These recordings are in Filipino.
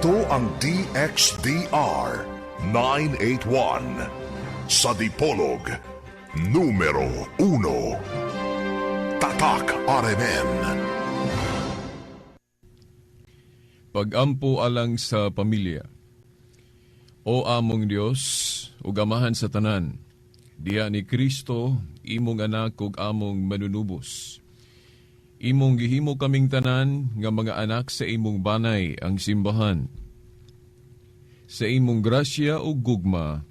Ito ang DXDR 981 sa Dipolog, numero 1. Tatak RMN. Pag-ampo alang sa pamilya. O among Dios, ug amahan sa tanan, diha ni Kristo, imong anak ug among manunubos. Imong gihimo kaming tanan nga mga anak sa imong banay ang simbahan. Sa imong grasya ug gugma,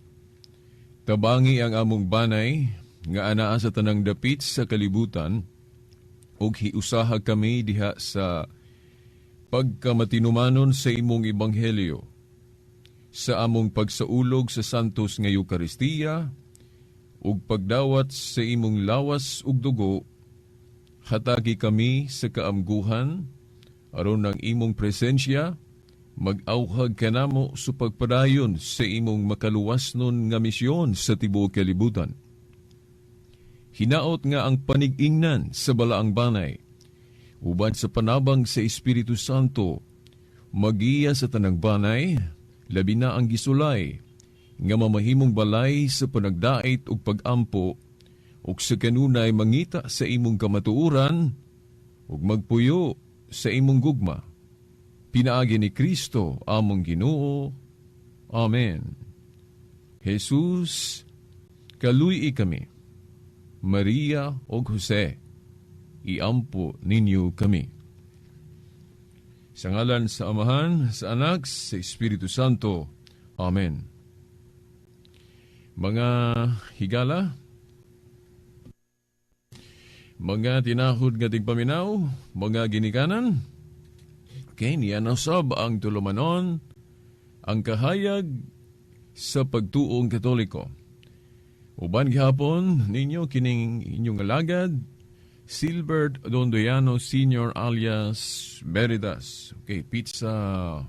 tabangi ang among banay nga anaa sa tanang dapit sa kalibutan ug hiusaha kami diha sa pagkamatinumanon sa imong ebanghelyo, sa among pagsaulog sa santos nga Eukaristiya, ug pagdawat sa imong lawas ug dugo, hatagi kami sa kaamguhan, aron ng imong presensya, mag-auhag kanamo sa pagpadayon sa imong makaluwasnon nga misyon sa tibuok kalibutan. Hinaot nga ang panig-ingnan sa balaang banay, uban sa panabang sa Espiritu Santo, magiya sa tanang banay, labi na ang gisulay, nga mamahimong balay sa panagdait ug pag-ampo, ug sa kanunay mangita sa imong kamatuuran, ug magpuyo sa imong gugma. Pinaagi ni Kristo among Ginoo. Amen. Jesus, kaluy kami. Maria ug Jose, iampo ninyo kami. Sa ngalan sa Amahan, sa Anak, sa Espiritu Santo. Amen. Mga higala, mga tinahod nga tigpaminaw, mga ginikanan, okay, niya nasab ang tulumanon, ang kahayag sa pagtuong Katoliko. Uban gihapon ninyo kining inyong alagad, Silbert Dondoyano Sr. alias Veritas. Okay, pizza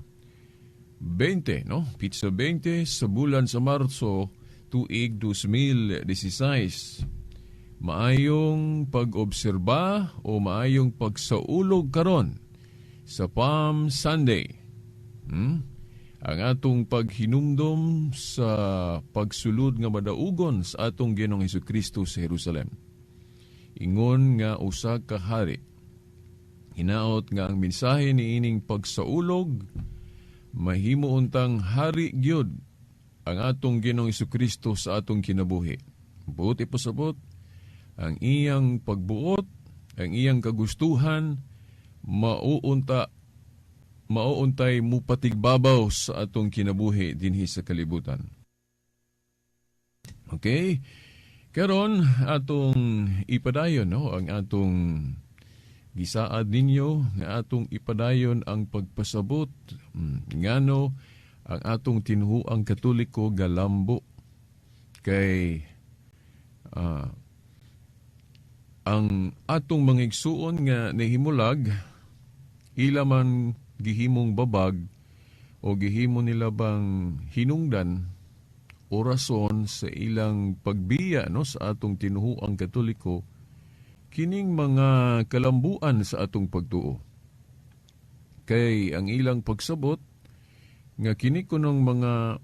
20, no? Pizza 20 sa bulan sa Marso, tuig 2016. Maayong pag-obserba o maayong pagsaulog karon sa Palm Sunday. Ang atong paghinumdom sa pagsulod nga madaugon sa atong Ginoong Hesukristo sa Jerusalem. Ingon nga usa ka hari. Hinaot nga ang mensahe ni ining pagsaulog, mahimo untang hari gyud ang atong Ginoong Hesukristo sa atong kinabuhi. Buti pasabot, ang iyang pagbuot, ang iyang kagustuhan, mauuntay mupatigbabaw sa atong kinabuhi dinhi sa kalibutan. Okay? Karon atong ipadayon, no, ang atong gisaad ninyo nga atong ipadayon ang pagpasabot ngano ang atong tinuhuang Katoliko galambo kay ang atong mga igsuon nga nahimulag ila man gihimong babag o gihimo nila bang hinungdan o rason sa ilang pagbiya, no, sa atong tinuhuang Katoliko, kining mga kalambuan sa atong pagtuo. Kay ang ilang pagsabot nga kini kunong mga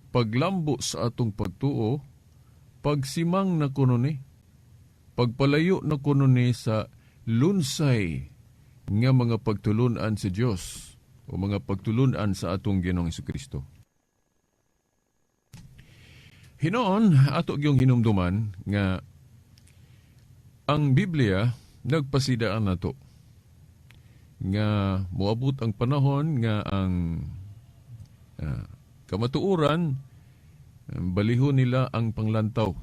paglambo sa atong pagtuo, pagsimang na kuno ni, pagpalayo na kuno ni sa lunsay nga mga pagtulunan sa Dios o mga pagtulunan sa atong Ginoong Hesukristo. Hinoon, ato gyung hinumduman nga ang Biblia nagpasidaan nato nga moabot ang panahon nga ang kamatuuran balihon nila ang panglantaw.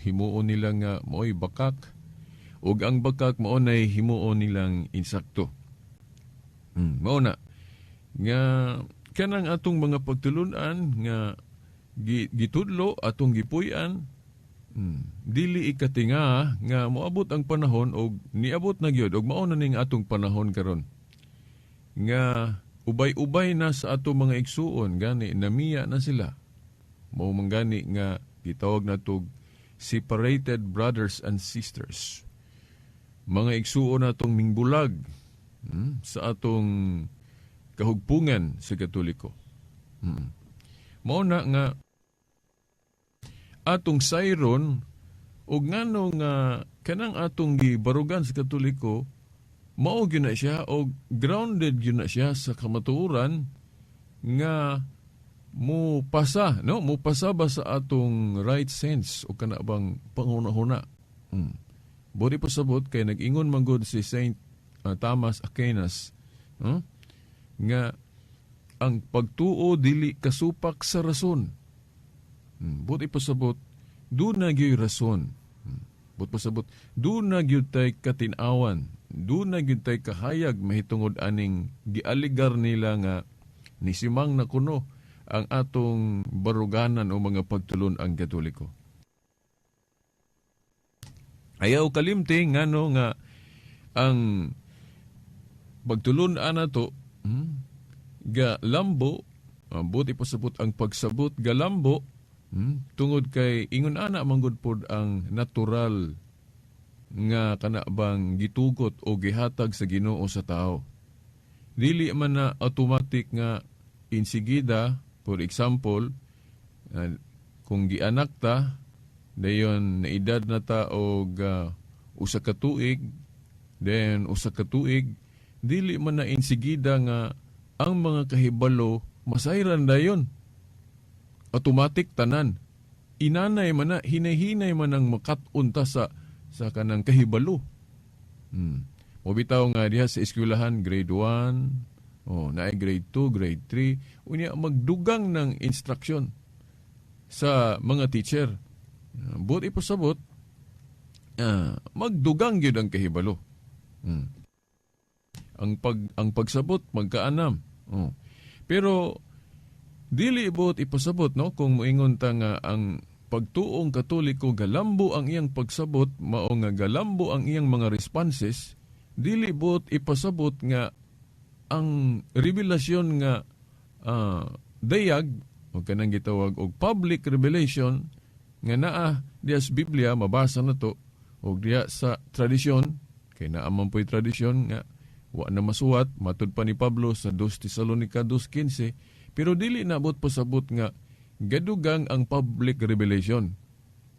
Himuon nila nga mo'y bakak ug ang bakak mao nay himuon nilang insakto. Mao na nga kanang atong mga pagtulunan nga gitudlo atong gipuy-an, dili ikatinga nga moabot ang panahon og niabot na gyud og mao na ning atong panahon karon nga ubay-ubay na sa atong mga igsuon, gani namiya na sila. Mao man gani nga gitawag natog separated brothers and sisters. Mga igsuon natong mingbulag sa atong kahugpungan sa Katoliko. Mao na nga atong sayron og ngano nga kanang atong gibarugan sa Katoliko mao gyud na siya og grounded gyud na siya sa kamatuoran nga mo pasa ba sa atong right sense o kana bang panguna-huna. Bodi pasabot kay nag-ingon man gud si Saint Thomas Aquinas nga ang pagtuo dili kasupak sa rason. Bodi pasabot do na gyud rason. Bodi pasabot do na gyud tay katinawan, do na gyud tay kahayag mahitungod aning gialigar nila nga nisimang na kuno ang atong baruganan o mga pagtulon ang Katoliko. Ayaw kalimting ngano nga ang pagtulon nato galambo, buti pasabot ang pagsabot galambo tungod kay ingon ana manggod pod ang natural nga kanabang gitugot o gihatag sa Ginoo sa tao. Dili man na automatic nga insigida, for example, kung gianak ta dayon na edad na ta og usa ka tuig, then usa ka tuig, dili man na insigida nga ang mga kahibalo masayran dayon. Automatic tanan. Inanay man na, hinay-hinay man ang makatunta sa kanang kahibalo. O bitaw nga diha sa eskwelahan, grade 1, naay grade 2, grade 3, unya magdugang ng instruction sa mga teacher. Buti pasabot, magdugang yun ang kahibalo. Ang pagsabot, magkaanam. Pero, dili ibot ipasabot, no? Kung moingon ta nga ang pagtuong Katoliko, galambo ang iyang pagsabot, mao nga galambo ang iyang mga responses, dili ibot ipasabot nga ang revelasyon nga dayag, o kanang gitawag og public revelation, nga naa diya sa Biblia, mabasa na to, o diya sa tradisyon, kay naaman po'y tradisyon nga, wa na masuwat, matud pa ni Pablo sa 2 Tesalonica 2:15, pero dili naabot pasabot nga, gadugang ang public revelation.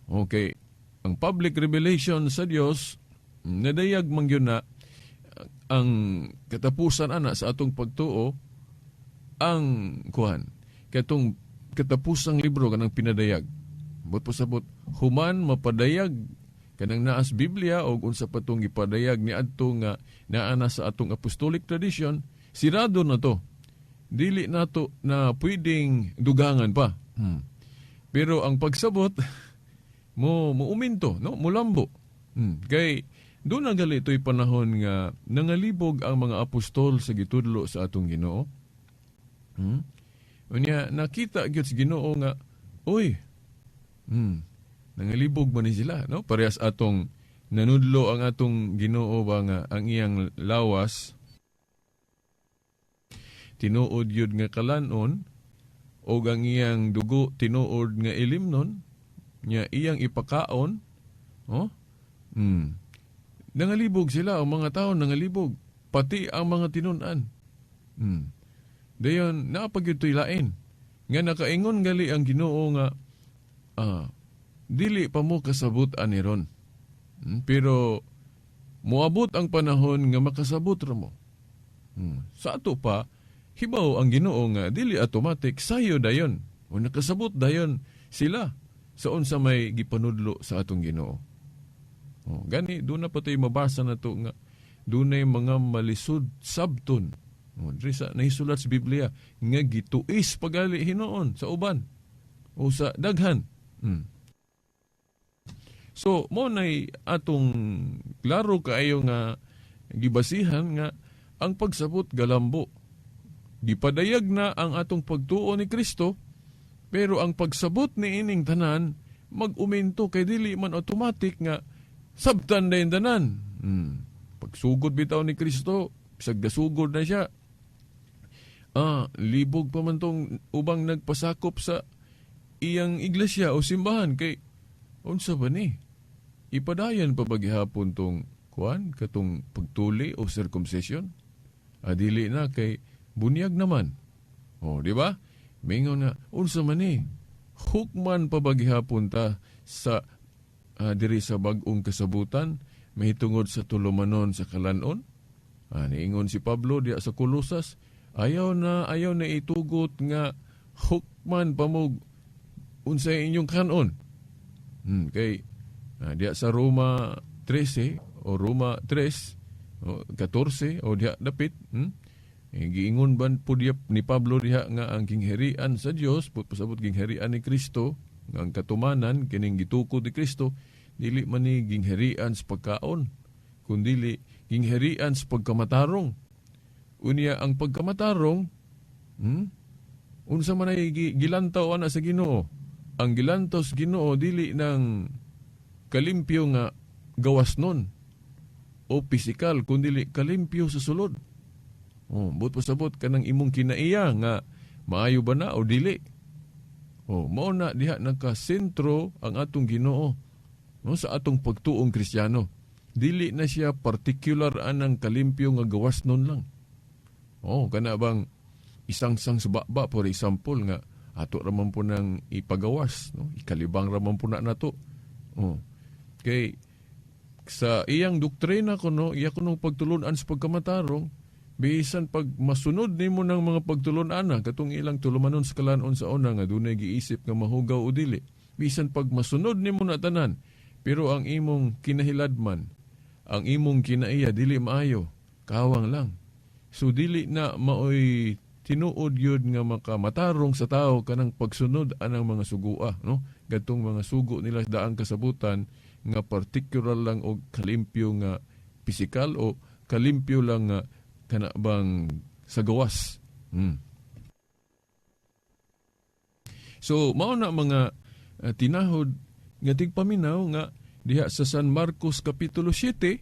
Okay, ang public revelation sa Dios, nadayag man yun na, ang katapusan ana sa atong pagtuo, ang katong katapusang libro kanang pinadayag. Bot pasabot, human mapadayag kanang naas Biblia o unsa patong ipadayag ni adto nga naana sa atong apostolic tradition, sirado na to. Dili nato na pwedeng dugangan pa. Pero ang pagsabot mo uminto, no? Mulambo. Kay doon na gali ito'y panahon nga nangalibog ang mga apostol sa gitudlo sa atong Ginoo. Unya nakita gyud sa Ginoo nga, oy, nangalibog man ni sila, no? Parehas atong nanudlo ang atong Ginoo ba nga ang iyang lawas tinuod yun nga kalanon o ang iyang dugo tinuod nga ilimnon nya iyang ipakaon, nangalibog sila, ang mga tao nangalibog, pati ang mga tinun-an. Dayon napagyud lain nga nakaingon gali ang Ginoo nga dili pa mo kasabot ani ron. Pero moabot ang panahon nga makasabot ra mo. Sa ato pa hibaw ang Ginoo nga dili automatic sayo dayon o nakasabot dayon sila sa unsa may gipanudlo sa atong Ginoo. Gani doon na patoy mabasa na to nga dunay mga malisud sabton. Diri sa nahisulat sa Biblia nga gituis pagali hinoon sa uban o sa daghan. So mo nay atong klaro kaayo nga gibasihan nga ang pagsabot galambo. Gipadayag na ang atong pagtuo ni Kristo, pero ang pagsabot ni ining tanan mag-uminto kay dili man automatic nga sabtan na yung tanan. Pagsugod bitaw ni Kristo, bisag gasugod na siya. Libog pa man tong ubang nagpasakop sa iyang iglesia o simbahan kay unsa ba ni? Ipadayan pa ba gihapon tong katong pagtuli o circumcision? Dili na kay bunyag naman. Di ba? Mingon nga, unsa man ni, hukman pabaghihapon ta sa diri sa bag-ong kasabutan, mahitungod sa tulumanon sa kalanon. Niingon si Pablo diya sa Kolosas, ayaw na itugot nga hukman pamog unsay inyong kanon. Kay diya sa Roma 13 o Roma 3 o 14 o diya dapit, giingon ban po diya ni Pablo diha nga ang kingherian sa Dios, pasabot kingherian ni Kristo, nga ang katumanan kining gitukod ni Kristo, dili man ni gingherian sa pagkaon, kundili gingherian sa pagkamatarong. Unya ang pagkamatarong, unsa man ay gilantaw ana sa Ginoo. Ang gilantaw sa Ginoo dili ng kalimpyo nga gawas nun o pisikal, kundili kalimpyo sa sulod. But pasabot ka ng imong kinaiya nga maayo ba na o dili. Mao na diha nagka-sentro ang atong Ginoo, sa atong pagtuong Kristiyano. Dili na siya particular anang kalimpyo nga gawas nun lang. Kana bang isang-sang subaba, for example, nga ato raman po nang ipagawas, ikalibang raman po na nato. Kay sa iyang doktrina ko, iya ko nung pagtulunan sa pagkamatarong, bisan pag masunod nimo ng mga pagtulunan na, katong ilang tulumanon sa kalanon sa una nga dunay giisip nga mahugaw o dili. Bisan pag masunod nimo na tanan, pero ang imong kinahiladman, ang imong kinaiya dili maayo, kawang lang. So dili na maoy tinuod yun nga makamatarong sa tao kanang pagsunod anang mga sugua, Gatong mga sugo nila daang kasabutan nga particular lang o kalimpyo nga pisikal o kalimpyo lang nga kana bang sa gawas. So mao na mga tinahod nga tigpaminaw nga diha sa San Marcos Kapitulo 7,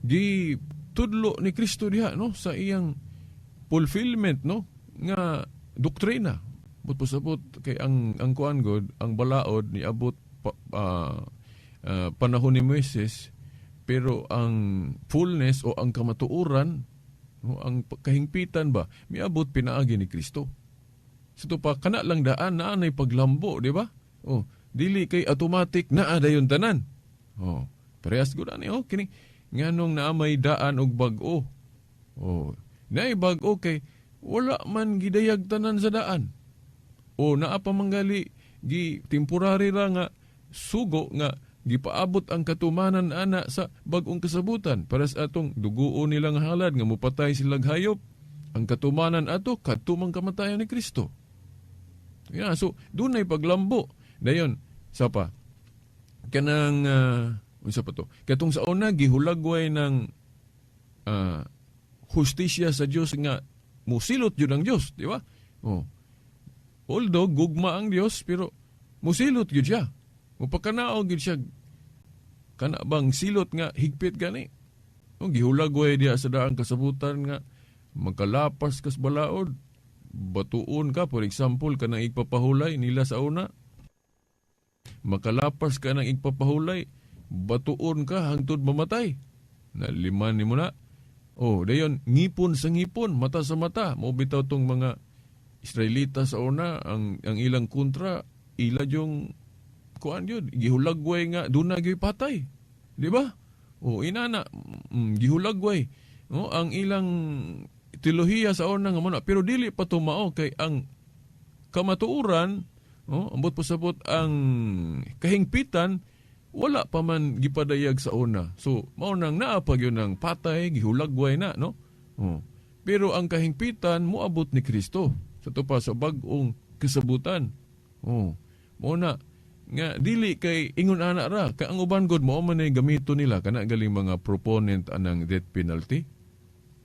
di tudlo ni Kristo diha sa iyang fulfillment nga doktrina. But pasabot kay ang kuan god, ang balaod ni abot panahon ni Moises, pero ang fullness o ang kamatuoran, ang kahingpitan ba, miabot pinaagi ni Kristo. Sa pa kana lang daan na anay paglambo, di ba? Dili kay automatic naa dayon tanan. Parehas gud ani kini nganong naamay daan og bag-o. Naay bag-o kay wala man gidayag tanan sa daan. Naa pa manggali gi temporary ra nga sugo nga gipaabot ang katumanan ana sa bag-ong kasabutan para sa atong duguon nilang halad nga mupatay silang hayop. Ang katumanan ato katumang kamatayon ni Kristo. So dunay paglambo. Dayon sapa kanang unsa pa to? Katong sa una gihulagway ng hustisya sa Dios nga musilot jud ang Dios, di ba? Although gugma ang Dios, pero musilot jud siya. Mupakanaog gid siya kana bang silot nga higpit gani. Gihulagway diha sa daang kasabutan nga magkalapas kas balaod, batuon ka, for example, kanang igpapahulay nila sa una. Makalapas ka ng igpapahulay, batuon ka hangtod mamatay. Naliman ni mo na. Dayon, ngipon sa ngipon, mata sa mata. Mo bitaw tong mga Israelita sa una, ang ilang kontra, ila yung kuan yun, gihulagway nga, doon na patay. Di ba? Inana, gihulagway. Ang ilang teolohiya sa una nga muna, pero dili pa tumao kay ang kamatuuran, ambot pasabot ang kahingpitan, wala pa man gipadayag sa una. So, mao nang naapag yun ng patay, gihulagway na, Pero ang kahingpitan, muabot ni Kristo. Sa pa sa bag-ong kasabutan. Mao na, nga dili kay ingon ana ra, kay ang uban god mao man ay gamito nila, kana galing mga proponent anang death penalty.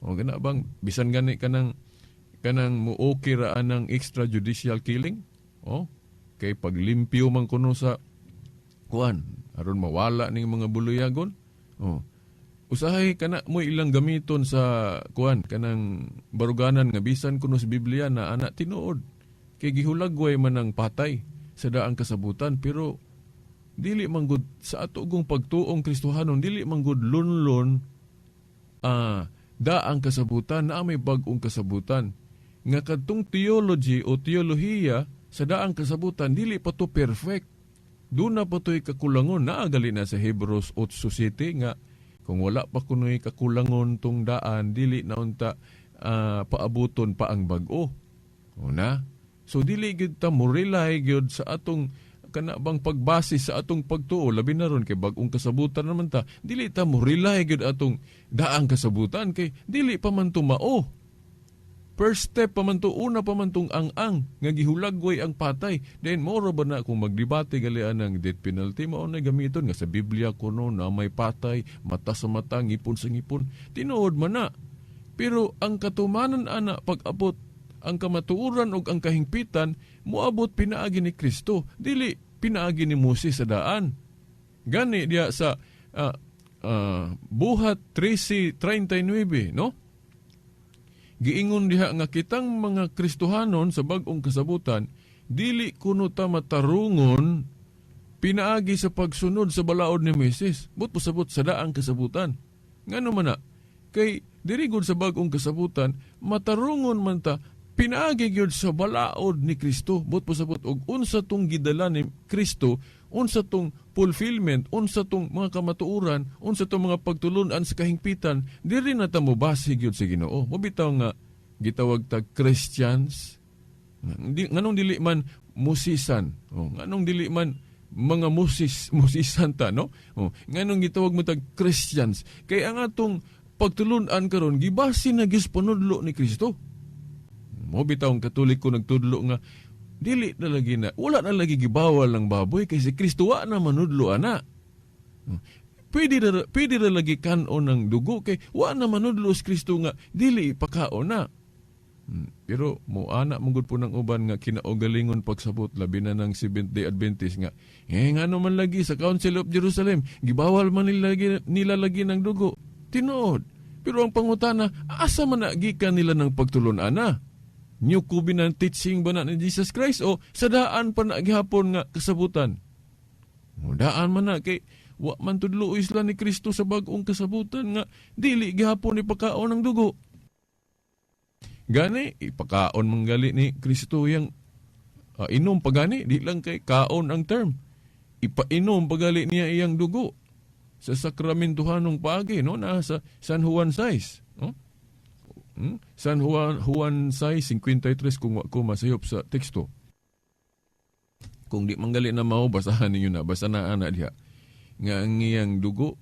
Kana bang, bisan gani kanang mo okay ra anang extrajudicial killing? Kay paglimpyo man kuno sa kuan, aron mawala ning mga buluyagon. Usahay kana mo ilang gamiton sa kuan kanang baruganan nga bisan kuno sa Biblia na ana tinuod. Kay gihulagway man ang patay sa daang kasabutan, pero dili man gud sa atugong pagtuong Kristohanon, dili man gud lunlon daang kasabutan na may bag-ong kasabutan. Nga kadtong theology o teolohiya sa daang kasabutan, dili pa to perfect. Doon na pa to'y kakulangon. Naagali na sa Hebrews 8:7 nga, kung wala pa kuno'y kakulangon tong daan, dili na unta paabuton pa ang bag-o. Una? So dili gyud ta mo rely gyud sa atong kanabang pagbase sa atong pagtuo, labi na ron kay bag-ong kasabutan naman ta, dili ta mo rely gyud atong daang kasabutan kay dili pa man tumao. First step pa man to, una pa man tong ang nga gihulagway ang patay. Then moro ba na kung magdebate galian ng death penalty, mao na gamiton nga sa Biblia kuno na may patay, mata sa mata, ngipon sa ngipon. Tinuod man na. Pero ang katumanan ana pag-abot ang kamatuoran ug ang kahingpitan, moabot pinaagi ni Kristo, dili pinaagi ni Moses sa daan. Gani diya sa Buhat 13:39, no? Giingon diha nga kitang mga Kristohanon sa bag-ong kasabutan, dili kuno ta matarungon pinaagi sa pagsunod sa balaod ni Moses. But pasabot sa daang kasabutan. Ngano man na, kay diri gud sa bag-ong kasabutan, matarungon man ta pinaagi gyud sa balaod ni Kristo. But pasabot og unsa tong gidala ni Kristo, unsa tong fulfillment, unsa tong mga kamatuoran, unsa tong mga pagtulon-an sa kahingpitan, diri na ta mo base gyud sa Ginoo. Mabitaw nga gitawag ta Christians. Nganong dili man musisan? Nganong dili man mga musisan ta, no? Nganong gitawag mo ta Christians? Kay ang atong pagtulon-an karon gibase na gyud panudlo ni Kristo. Mabitaw ang Katoliko nagtudlo nga dili na lagi na, wala na lagi gibawal ng baboy kay si Kristo wa na manudlo ana. Pwede na lagi kanon ng dugo kay wa na manudlo si Kristo nga dili ipakaon na. Pero mo anak mong po ng uban nga kinaugalingon pagsabot labi na ng Seventh-day Adventist nga nga naman lagi sa Council of Jerusalem gibawal man nila lagi ng dugo. Tinuod. Pero ang pangutana, asa man nagikan nila ng pagtulon ana? New Covenant teaching ba na ni Jesus Christ o sa daan pa na gihapon nga kasabutan? Daan man na kay wa man tudlo isla ni Kristo sa bag-ong kasabutan nga dili gihapon ipakaon ng dugo. Gani ipakaon manggali ni Kristo yang inom pagani, di lang kay kaon ang term. Ipainom pagali niya iyang dugo sa sakramentuhanong paagi, no, na sa San Juan 6, no? San Juan 6:53 kung ako masayop sa teksto. Kung di manggali na mao, basahan ninyo na, basa na ana diha. Nga ang iyang dugo,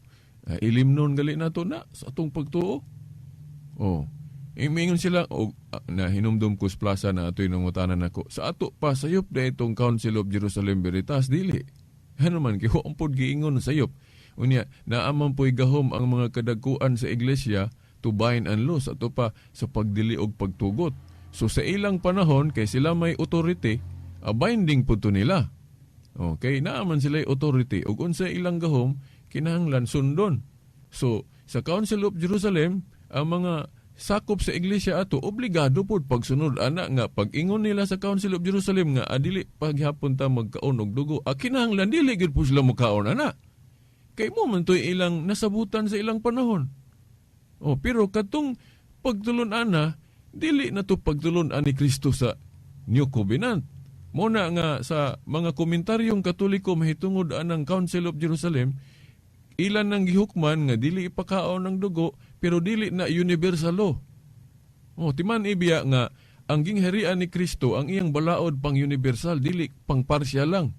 ilimnon gali na to na sa atong pagtuo. Imingon sila, na hinumdum ko sa plaza na ato'y nangutanan ako. Sa ato pa, sayop na itong Council of Jerusalem Veritas, dili. Ano man, kiho ang pod giingon sayop. Unya, naaman po'y gahom ang mga kadagkuan sa iglesia, to bind and loose, ato pa sa pagdili og pagtugot. So sa ilang panahon, kay sila may authority, binding po to nila. Okay, naaman sila authority, ug unsa ilang gahom, kinahanglan sundon. So sa Council of Jerusalem, ang mga sakop sa iglesia ato, obligado po pagsunod. Ana nga, pag-ingon nila sa Council of Jerusalem nga, adili paghapon ta magkaon og dugo, kinahanglan, dili gid po sila magkaon, ana. Kay mo man to'y ilang nasabutan sa ilang panahon. Pero katong pagtulon ana, dili na to pagtulon ani Kristo sa New Covenant. Muna nga sa mga komentaryong Katoliko mahitungod anang Council of Jerusalem, ilan nang gihukman nga dili ipakaon ng dugo, pero dili na universal law. Timan ibiya nga, ang gingharian ni Kristo, ang iyang balaod pang universal, dili pang partial lang.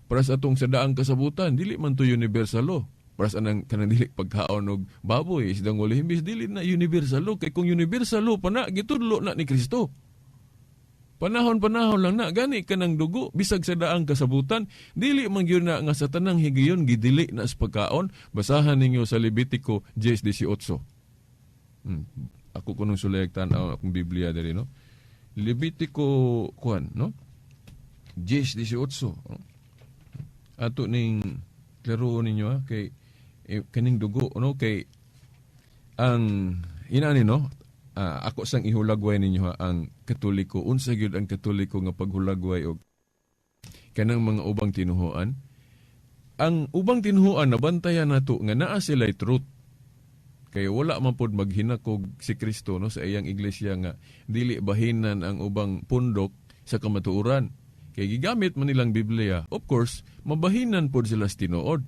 Para sa atong sadaang kasabutan, dili man to universal law. Para sa kanang dili pagkaon og baboy, isdang wala himbis, dili na universal law. Kay kung universal law pa na, gitudlo na ni Kristo. Panahon-panahon lang na, gani ka ng dugo, bisag sa daang kasabutan, dili man yun na nga sa tanang higiyon, gidili na sa pagkaon, basahan ninyo sa Levitico 10:18. Ako kunong sulektan akong Biblia dali, no? Levitico, no? 10:18. Ato ning klaro ninyo, kay kaning dugo, no? Kay ang inani, no? Ako sang ihulagway ninyo ang Katoliko. Unsa gyud ang Katoliko nga paghulagway og kanang mga ubang tinuhuan. Ang ubang tinuhuan nabantayan nato nga naa sila'y truth. Kaya wala man pod maghinakog si Kristo no sa iyang iglesia nga dili bahinan ang ubang pundok sa kamatuoran. Kaya gigamit man nilang Biblia. Of course, mabahinan pod sila sa tinuod.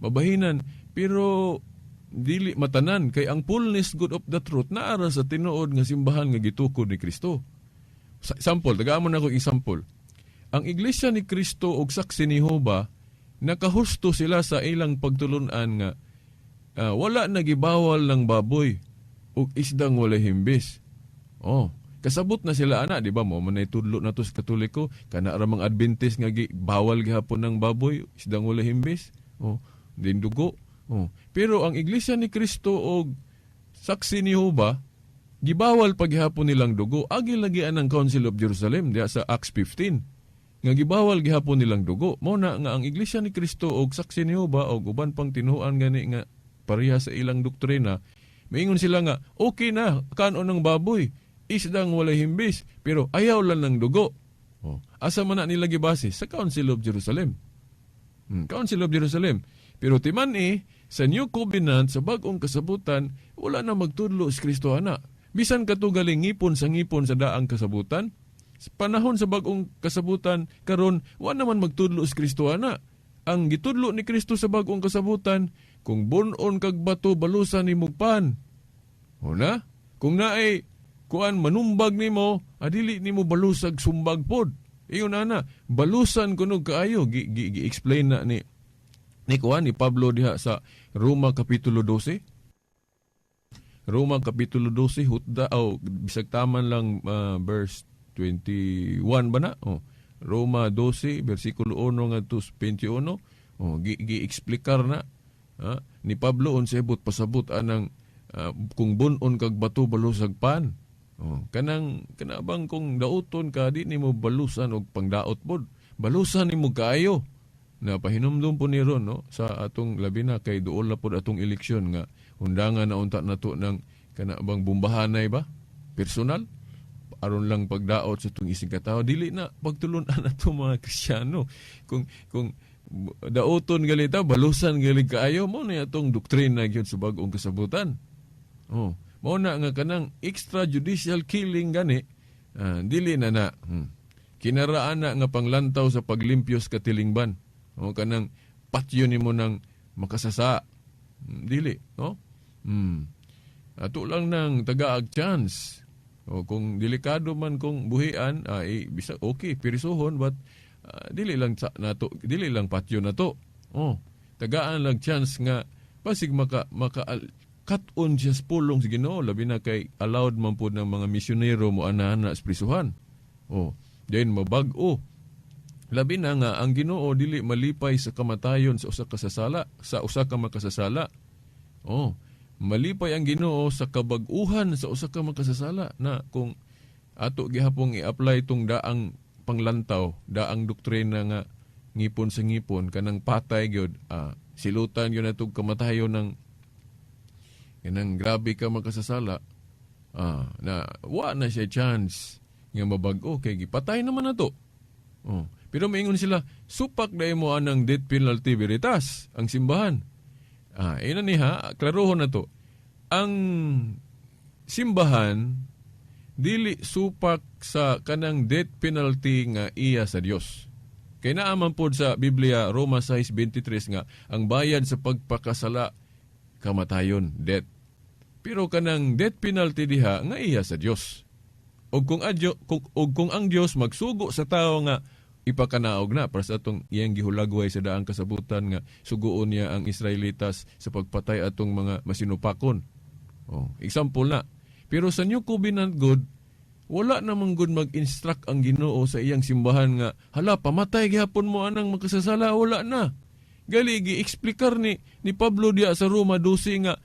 Mabahinan. Pero dili matanan. Kay ang fullness good of the truth naara sa tinuod nga simbahan nga gitukod ni Kristo. Example, tagaan mo na ako example. Ang iglesia ni Kristo ug saksi ni Jehova, nakahusto sila sa ilang pagtulunan nga wala nagibawal ng baboy ug isdang wala himbis. Kasabot na sila ana, di ba mo manay tudlo na to sa Katoliko, kana ra mga Adventist nga bawal gihapon ng baboy, isdang wala himbis. Din dugo. Pero ang iglesia ni Kristo og saksi ni Jehova, gibawal paghihapon nilang dugo. Agi lagi ang Council of Jerusalem diya sa Acts 15. Nga gibawal gihapon nilang dugo. Mao na nga ang iglesia ni Kristo og saksi ni Jehova og uban pang tinuan gani nga pareha sa ilang doktrina, maingon sila nga okay na kanon ng baboy, isdang wala himbis, pero ayaw lang ng dugo. Asa man na nila gibase sa Council of Jerusalem. Council of Jerusalem. Pero timan sa New Covenant, sa bagong kasabutan, wala na magtudlo si Kristo ana. Bisan katugaling ngipon sa daang kasabutan, sa panahon sa bagong kasabutan, karon wala naman magtudlo si Kristo ana. Ang gitudlo ni Kristo sa bagong kasabutan, kung bunon kag bato balusan ni mugpan. Na? Kung naay kuan manumbag nimo, adili nimo balusag sumbag pod. Iyon na, balusan kunog kaayo. Gi-explain na ni Pablo diha sa Roma Kapitulo 12. Roma Kapitulo 12, hutda, bisag taman lang verse 21 ba na? Roma 12, versikulo 1 ngadto 21. Gi-explicar na ni Pablo unsay pasabot anang kung bunon kag bato balusag pan. Kanabang kung dauton ka di nimo balusan og pangdaot pod. Balusan nimo kaayo. Na pahinumdum po ni ron sa atong labi na kay duol na pod atong eleksyon nga undangan na unta nato ng kanabang bumbahanay ba? Personal aron lang pagdaot sa itong isig katawo, dili na pagtulunan nato mga Kristiyano. Kung daoton galita, balusan galig kaayo, mo na itong doktrina gyud sa bagong kasabutan. Mo na nga kanang extrajudicial killing gani, dili na. Kinaraan na nga panglantaw sa paglimpyo sa katilingban. Kanang patyo nimo ng makasasa. Dili, no? Ato lang nang tagaag chance. Kung delikado man kung buhian, bisa okay, pirisuhon, but dili lang patyo na to. Tagaan lang chance nga pasig maka cut-on siya sa pulong sa Ginoo, labi na kay allowed man po ng mga misyonero mo ana sa prisuhan. Then mabag-o. Labi na nga ang Ginoo dili malipay sa kamatayon sa usa ka makasasala. Malipay ang Ginoo sa kabag-uhan sa usa ka makasasala na kung ato gihapong i-apply tong daang panglantaw, daang doktrina nga ngipon sa ngipon kanang patay gyud, silutan gyud natong kamatayon ng kanang grabe ka makasasala, na wa na siya chance nga mabag-o kay gipatay naman nato. Pero maingon sila, supak dahil mo anang death penalty veritas ang simbahan. Ina niha, klarohon na to. Ang simbahan, dili supak sa kanang death penalty nga iya sa Dios. Kaya naaman po sa Biblia, Roma 6:23 nga, ang bayad sa pagpakasala, kamatayon, death. Pero kanang death penalty diha nga iya sa Dios. O kung ang Dios magsugo sa tao nga ipakanaog na para sa atong iyang gihulagway sa daang kasabutan nga suguon niya ang Israelitas sa pagpatay atong mga masinupakon. Example na. Pero sa New Covenant God, wala namang good mag-instruct ang Ginoo sa iyang simbahan nga, hala, pamatay gihapon mo anang makasasala, wala na. Gali, gi-explikar ni Pablo diya sa Roma 12 nga,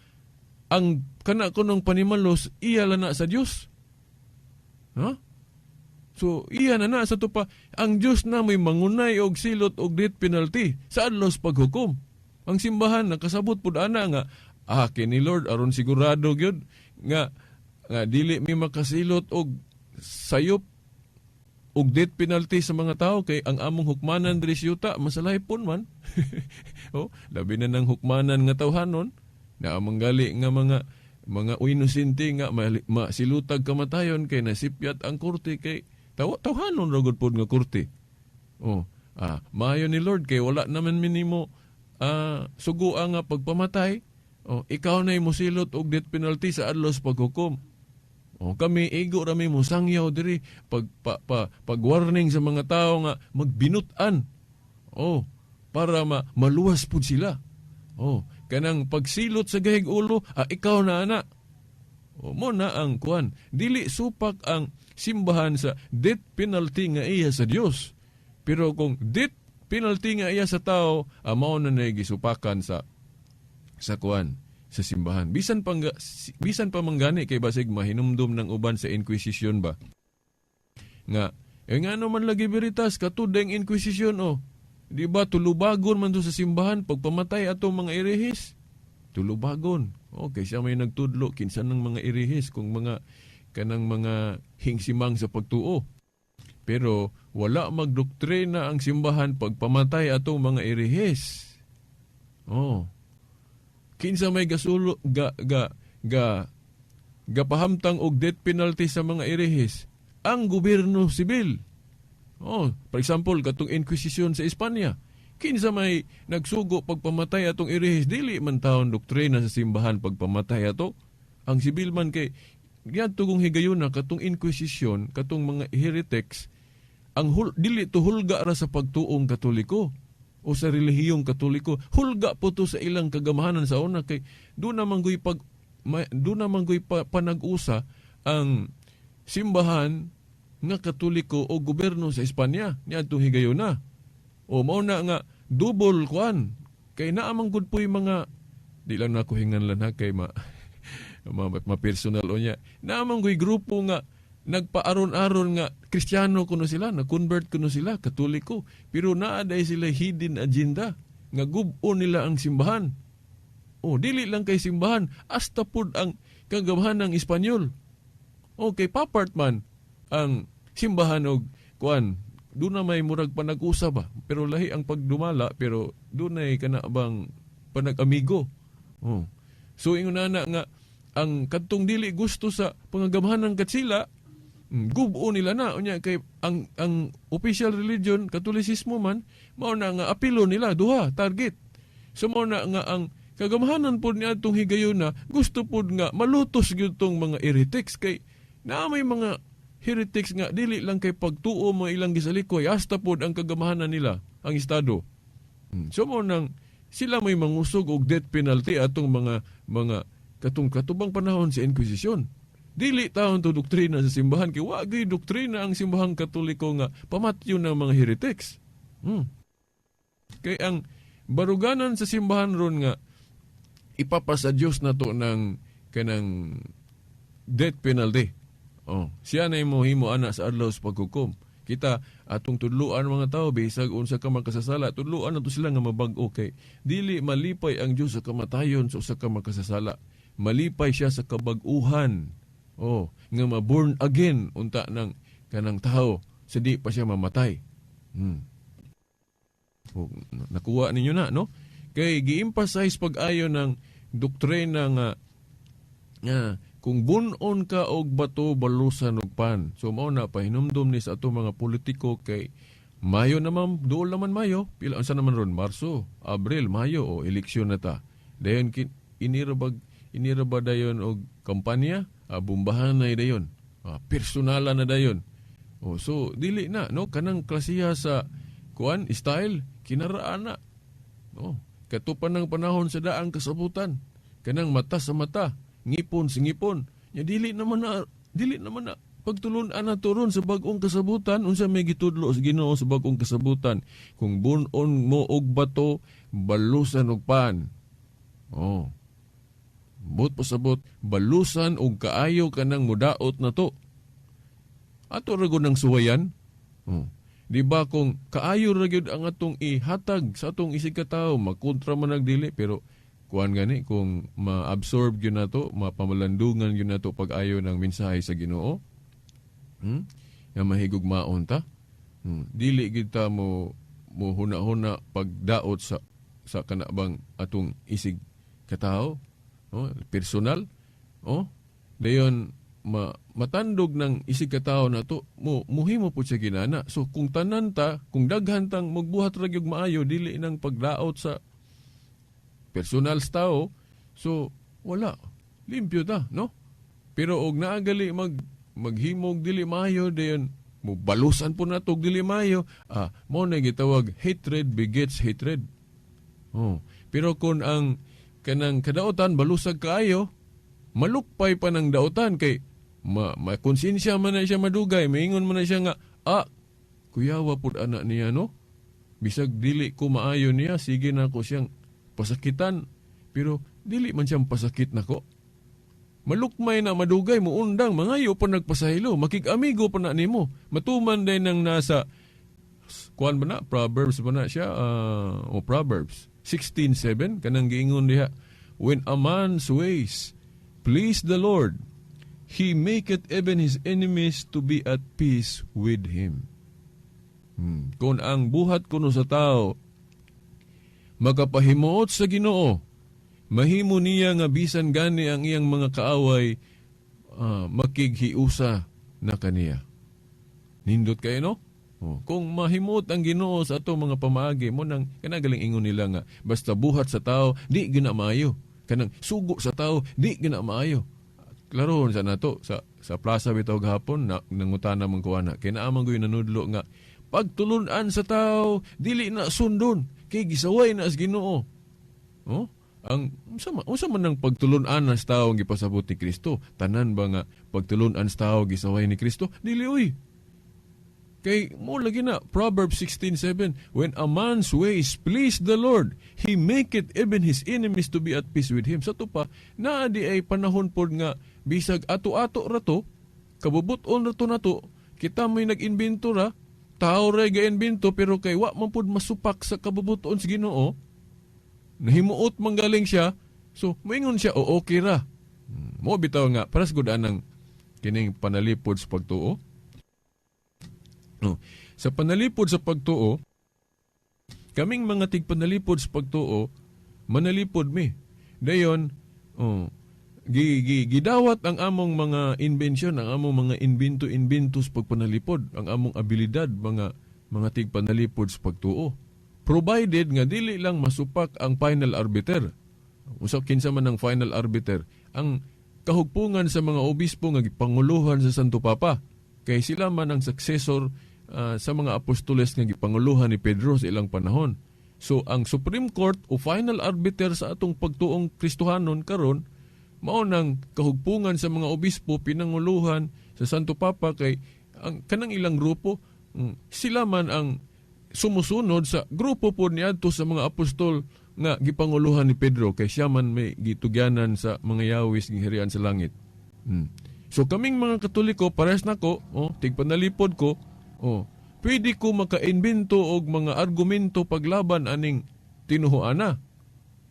ang kana ko ng panimalos, iya lang na sa Diyos. So, iya na sa tupa, ang Diyos na may mangunay og silot og death penalty sa adlaw paghukom. Ang simbahan nakasabot pud ana nga kini Lord aron sigurado gyud nga dili mi makasilot og sayop og death penalty sa mga tao kay ang among hukmanan diri sa yuta masalaypon man. Labi na ng hukmanan nga tawhanon. Na manggali nga mga inosente nga masilutag kamatayon kay nasipyat ang korte kay tawhanon ra gud pod nga korte. Maayo ni Lord kay wala naman minimo sugoa nga pagpamatay. Ikaw na mosilot og death penalty sa adlaw sa paghukom. Kami igo ra mi mo sangyaw diri pag-warning sa mga tao nga magbinutan. Para maluwas pud sila. Kanang pagsilot sa gahig ulo, ikaw na ana. Mo na ang kuan. Dili supak ang simbahan sa death penalty nga iya sa Dios. Pero kung death penalty nga iya sa tao, mao na gisupakan sa kuan sa simbahan. Bisan pa manggani kay basig mahinumdum ng uban sa Inquisition ba. Nga naman lagi veritas katudeng Inquisition Di ba tulubagon man to sa simbahan pagpamatay atong mga irehis. Tulubagon. Okay, siya may nagtudlo kinsan ng mga irehis kung kanang mga hingsimang sa pagtuo. Pero wala magdoktrina ang simbahan pagpamatay atong mga irehis. Kinsa may gasulo gapahamtang og death penalty sa mga irehis? Ang gobyerno sibil. For example, katong Inquisition sa Espanya. Kinsa may nagsugo pagpamatay atong irehis, dili man taon doktrina sa simbahan pagpamatay ato. Ang sibil man kay giadto kong higayuna katong Inquisition, katong mga heretics, dili to hulga ra sa pagtuong Katoliko o sa relihiyong Katoliko. Hulga po to sa ilang kagamahanan sa una kay do naman guy panag-usa ang simbahan nga Katoliko o gobyerno sa Espanya niadtong higayuna. Mao na nga double kuan kay naamang gud po'y mga di lang nako hinganlan kay ma-personal niya. Naamang guy grupo nga nagpaaron-aron nga Kristiyano kuno sila, na-convert kuno sila Katoliko, pero naaday sila hidden agenda nga gub-on nila ang simbahan. Dili lang kay simbahan, hasta pud ang kagamahan ng Espanyol. Kay papart man ang simbahan og kuan, doon na may murag panag-usa ba, pero lahi ang pagdumala, pero doon ay kanabang panag-amigo. So ingon na nga ang kadtong dili gusto sa pangagamahan ng katsila, gubo nila na unya kay ang official religion Katolisismo man mao na nga apilo nila duha target. So mao na nga ang kagamahanan pod niadtong higayuna gusto pod nga malutos gyud tong mga heretics kay na may mga heretics nga dili lang kay pagtuo mo ilang gisalikoy hasta pod ang kagamahanan nila ang estado. So mo nang sila may mangusog og death penalty atong mga katubang panahon sa Inquisition. Dili taon to doktrina sa simbahan kay wa gyud doktrina ang simbahang Katoliko nga pamatyo ng mga heretics. Kay ang baruganan sa simbahan ron nga ipapasa Dios nato ng kanang death penalty. Siya na himo ana sa adlaw sa paghukom. Kita atong tudluan mga tao bisag unsa ka makasasala, tudluan nato sila nga mabag-o kay dili malipay ang Dios sa kamatayon sa usa ka makasasala. Malipay siya sa kabag-uhan. Nga ma-born again unta ng kanang tao sa di pa siya mamatay. Nakuha ninyo na, no? Kay gi-emphasize pag-ayo ng doktrina nga kung bunon ka og bato balusan og pan. So mao na pahinumdom ni sa ato mga politiko kay Mayo naman, dool naman Mayo. Pila unsa naman ron? Marso, Abril, Mayo eleksyon na ta. Dayon inira ba dayon og kampanya? Bumbahan na dayon. Personalan na dayon. So dili na no kanang klasiya sa kuan style kinaraan na. Katupan ng panahon sa daang kasabutan. Kanang mata sa mata. Ngipon sa ngipon. Dili naman na pagtulunan na turon sa bagong kasabutan. Unsa may gitudlo sa Ginoo sa bagong kasabutan. Kung bunon mo og bato, balusan og pan. But pasabot, balusan og kaayo kanang mudaot na to. Ato rago ng suwayan. Di ba kung kaayo ragyod ang atong ihatag sa atong isig katao, makontra man nagdili, pero kuan gani kung ma-absorb yun na to, mapamalandungan yun na to pag-ayo ng mensahe sa Ginoo, nga mahigugmaon ta, dili kita mo huna-huna pagdaot sa kanabang atong isig katao, personal. Dayon matandog ng isig katao na to muhimo po siya ginana. So kung tanan ta, kung daghan tang magbuhat ra gyud maayo dili nang pagdaot sa personal sa tao, so wala limpyo ta, no? Pero og naagali maghimog dili maayo dayon mo balusan po natog dili maayo, mo na gitawag hatred begets hatred. Pero kung ang kanang kadaotan balusag kaayo, malukpay pa ng daotan kay makonsensya man na siya madugay, maingon man na siya nga, kuyawa pud anak niya, no? Bisag dili ko maayo niya, sige na ko siyang pasakitan, pero dili man siyang pasakit nako. Malukmay na madugay mo undang, mangayo pa nagpasahilo, makig-amigo pa na nimo. Matuman din ng nasa, kuan ba na? Proverbs ba na siya? Proverbs 16:7, kanang giingon diha, when a man's ways please the Lord, He maketh even his enemies to be at peace with him. Kung ang buhat kuno sa tao makapahimuot sa Ginoo, mahimo niya nga bisan gani ang iyang mga kaaway makighiusa na kaniya. Nindot kayo, no? Kung mahimuot ang Ginoo sa ato mga pamaagi mo nang kanagaling ingon nila nga basta buhat sa tao di gina maayo, kanang sugo sa tao di gina maayo. Klaro sa nato sa plaza bitaw gahapon na nangutana man ko ana kay naamang goy nanudlo nga pagtulunan sa tao dili na sundon kay gisaway na as Ginoo. Ang unsa man nang pagtulunan sa tao ang gipasabot ni Kristo? Tanan ba nga pagtulunan sa tao gisaway ni Kristo? Dili oy. Kay mo lagi na Proverbs 16:7, when a man's ways please the Lord, He maketh even his enemies to be at peace with him. Sa to pa, naa di ay panahon pod nga bisag ato-ato rato, kabubuton rato nato, kita may nag-imbento ra, tao ray ga-imbento pero kay wa man pod masupak sa kabubuton sa Ginoo. Nahimuot manggaling siya, so moingon siya okay ra. Mo bitaw nga paras gud anang kining panalipod sa pagtuo. Sa panalipod sa pagtuo, kaming mga tigpanalipod sa pagtuo, manalipod mi. Dayon, gidawat ang among mga inbensyon, ang among mga inbento sa pagpanalipod, ang among abilidad, mga tigpanalipod sa pagtuo. Provided nga dili lang masupak ang final arbiter. Usap kinsa man ang final arbiter, ang kahugpungan sa mga obispo nga gipanguluhan sa Santo Papa, kay sila man ang successor sa mga apostoles nga gipanguluhan ni Pedro sa ilang panahon. So ang Supreme Court o final arbiter sa atong pagtuong Kristohanon karon mao nang kahugpungan sa mga obispo pinanguluhan sa Santo Papa kay ang kanang ilang grupo sila man ang sumusunod sa grupo po niadto sa mga apostol nga gipanguluhan ni Pedro kay siya man may gitugyanan sa mga yawis gihirian sa langit. So kaming mga Katoliko pares nako, tigpanalipod ko, pwede ko maka-invento og mga argumento paglaban aning tinuhuana.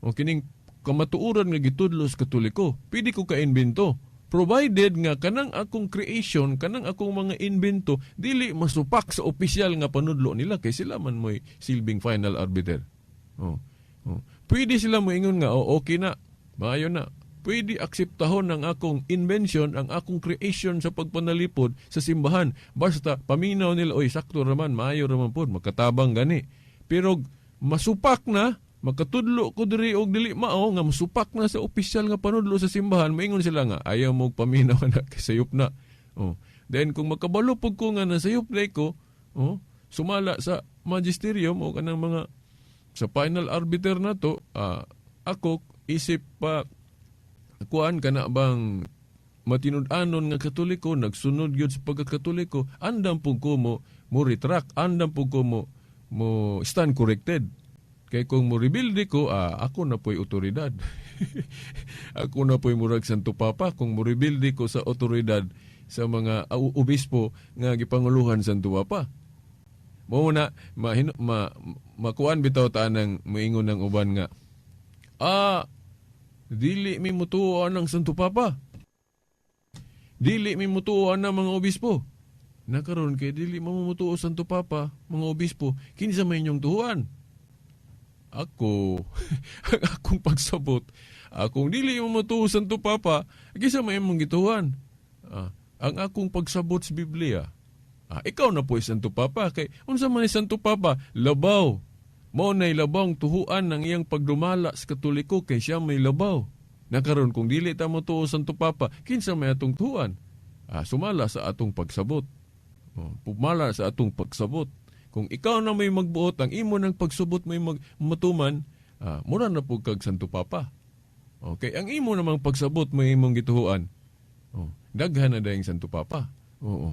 Kining kamatuoran nga gitudlo sa Katoliko, pwede ko ka-invento. Provided nga kanang akong creation, kanang akong mga invento, dili masupak sa opisyal nga panudlo nila kay sila man mo'y silbing final arbiter. Pwede sila moingon nga, okay na, maayo na. Pwede akseptahon ng akong invention, ang akong creation sa pagpanalipod sa simbahan. Basta paminaw nila, sakto raman, maayo raman po, makatabang gani. Pero masupak na, makatudlo ko diri og dili mao nga masupak na sa opisyal nga panudlo sa simbahan, maingon sila nga, ayaw mo paminaw na kasayop na. Then kung makabalo pug ko nga nasayop na ko, sumala sa magisterium o kanang mga sa final arbiter na to, ako isip pa, kuan kana bang matinud-anon nga Katoliko, nagsunod gyud sa pagkakatoliko, andam pug ko mo retract, andam pug ko mo stand corrected. Kay kung mo rebuilde ko, ako na po'y otoridad. Ako na po'y murag Santo Papa kung mo rebuilde ko sa otoridad sa mga obispo nga gipanguluhan Santo Papa. Mo na makuan bitaw ta nang moingon ng uban nga, dili mi mutuoan ng Santo Papa. Dili mi mutuoan ng mga obispo. Nakaroon kay dili mamumutuo Santo Papa, mga obispo, kinsa may inyong tuhuan? Ako, akong pagsabot, Kung dili mo matuo Santo Papa, kisa may mong gituhan. Ang akong pagsabot sa Biblia. Ikaw na po Santo Papa. Kay, unsa man ni Santo Papa? Labaw. Mao nay labaw ang tuhuan ng iyang pagdumala sa Katoliko kay siya may labaw. Nakaroon kung dili ta mo tuo Santo Papa, kinsa may atong tuhuan? Sumala sa atong pagsabot. Pumala sa atong pagsabot. Kung ikaw na may magbuot, ang imo ng pagsubot may matuman, mura na po kag Santo Papa. Okay, ang imo namang pagsabot may imong gituhuan. Daghan na dayang Santo Papa. Oo.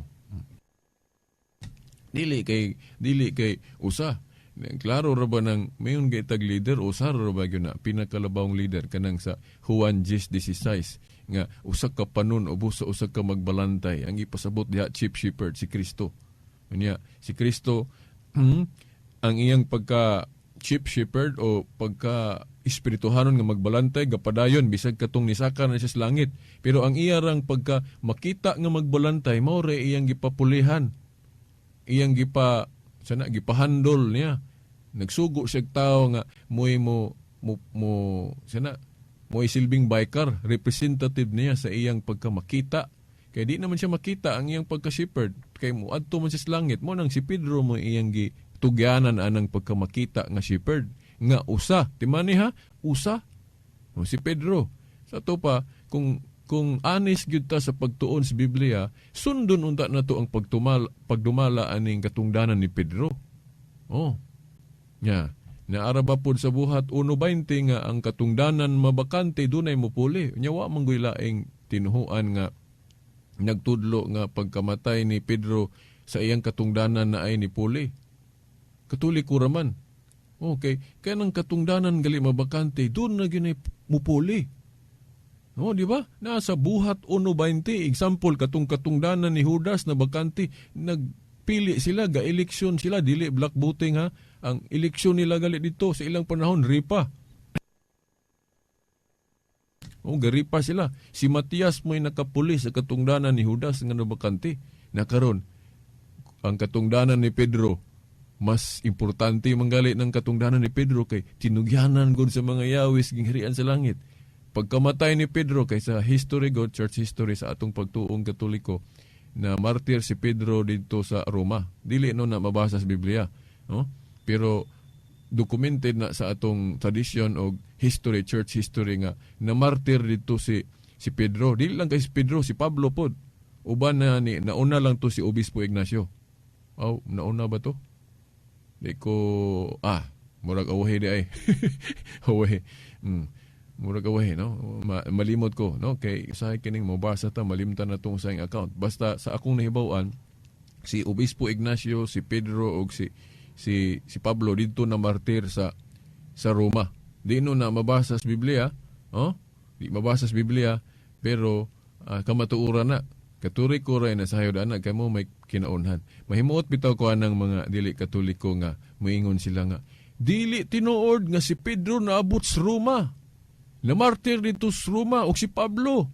Dili kay usa. Klaro ra ba nang mayon kay tag leader usa ra ba gyud na pinakalabawong leader kanang sa Juan 10:16 nga usa ka panon ubos sa usa ka magbalantay ang ipasabot diha chief shepherd si Kristo. Unya si Kristo ang iyang pagka chief shepherd o pagka espirituhanon nga magbalantay gapadayon bisag katong nisaka na siya sa langit. Pero ang iyang pagka makita nga magbalantay mao ra iyang gipapulihan. Iyang gipahandol niya. Nagsugo siya tao nga mo'y silbing biker, representative niya sa iyang pagkamakita. Kaya di naman siya makita ang iyang pagka-shepherd. Kaya mo adto man siya sa langit mo nang si Pedro mo iyang gitugyanan anang pagkamakita nga shepherd. Nga usa, timani ha? Usa. Si Pedro. Sa to pa, kung honest gyud ta sa pagtuon sa Biblia, sundon unta na to ang pagdumala aning katungdanan ni Pedro. Naara ba pod sa buhat 1:20 nga ang katungdanan mabakante dunay mopuli. Nya wa man laing tinuhuan nga nagtudlo nga pagkamatay ni Pedro sa iyang katungdanan na ay ni puli. Katoliko raman. Okay, kaya nang katungdanan gali mabakante dun na ginay mupuli. Di ba? Nasa buhat 1:20, example, katungdanan ni Judas na bakante, nagpili sila, ga-eleksyon sila, dili black voting ha. Ang eleksyon nila gali dito sa ilang panahon, ripa. Garipa sila. Si Matias mo'y nakapuli sa katungdanan ni Judas nga nabakante. Nakaroon, ang katungdanan ni Pedro, mas importante manggali ng katungdanan ni Pedro kay tinugyanan gud sa mga yawis gingharian sa langit. Pagkamatay ni Pedro kay sa history god, church history sa atong pagtuong Katoliko, na martir si Pedro dito sa Roma. Dili no na mabasa sa Biblia, no? Pero documented na sa atong tradition o history, church history nga na martir dito si Pedro. Dili lang kay si Pedro, si Pablo pod. Uban na nauna lang to si Obispo Ignacio. Nauna ba to? Di ko murag awahe di ay. Awahe. Murag awahe, no? Malimot ko, no? Kay usahay kining mabasa ta, malimtan na tong sayang account. Basta sa akong nahibawan, si Obispo Ignacio, si Pedro o si Pablo dito na martir sa Roma. Di no na mabasa sa Biblia, Di mabasa sa Biblia, pero kamatuuran na. Katurik ko rin na sa hayod anak kay mo may kinaunhan. Mahimuot bitaw ko anang mga dili Katoliko nga moingon sila nga dili tinuod nga si Pedro naabot sa Roma. Na martir dito sa Roma o si Pablo.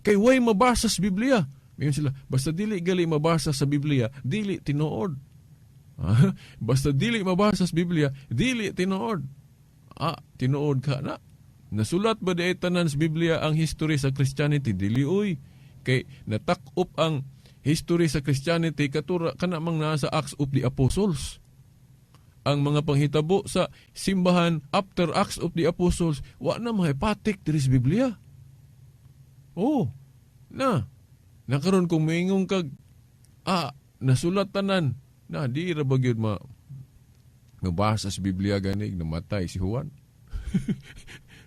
Kay way mabasa sa Biblia. Mayon sila, basta dili gali mabasa sa Biblia, dili tinuod. Basta dili mabasa sa Biblia, dili tinuod. Tinuod ka na. Nasulat ba di tanan sa Biblia ang history sa Christianity? Dili oy. Kay natakop ang history sa Christianity katura kana mang nasa Acts of the Apostles. Ang mga panghitabo sa simbahan after Acts of the Apostles, wa na mahipatik diri sa Biblia. Nakaroon kung maingong kag, nasulat tanan, na di ra ba gyud mabasa sa Biblia ganig, namatay si Juan.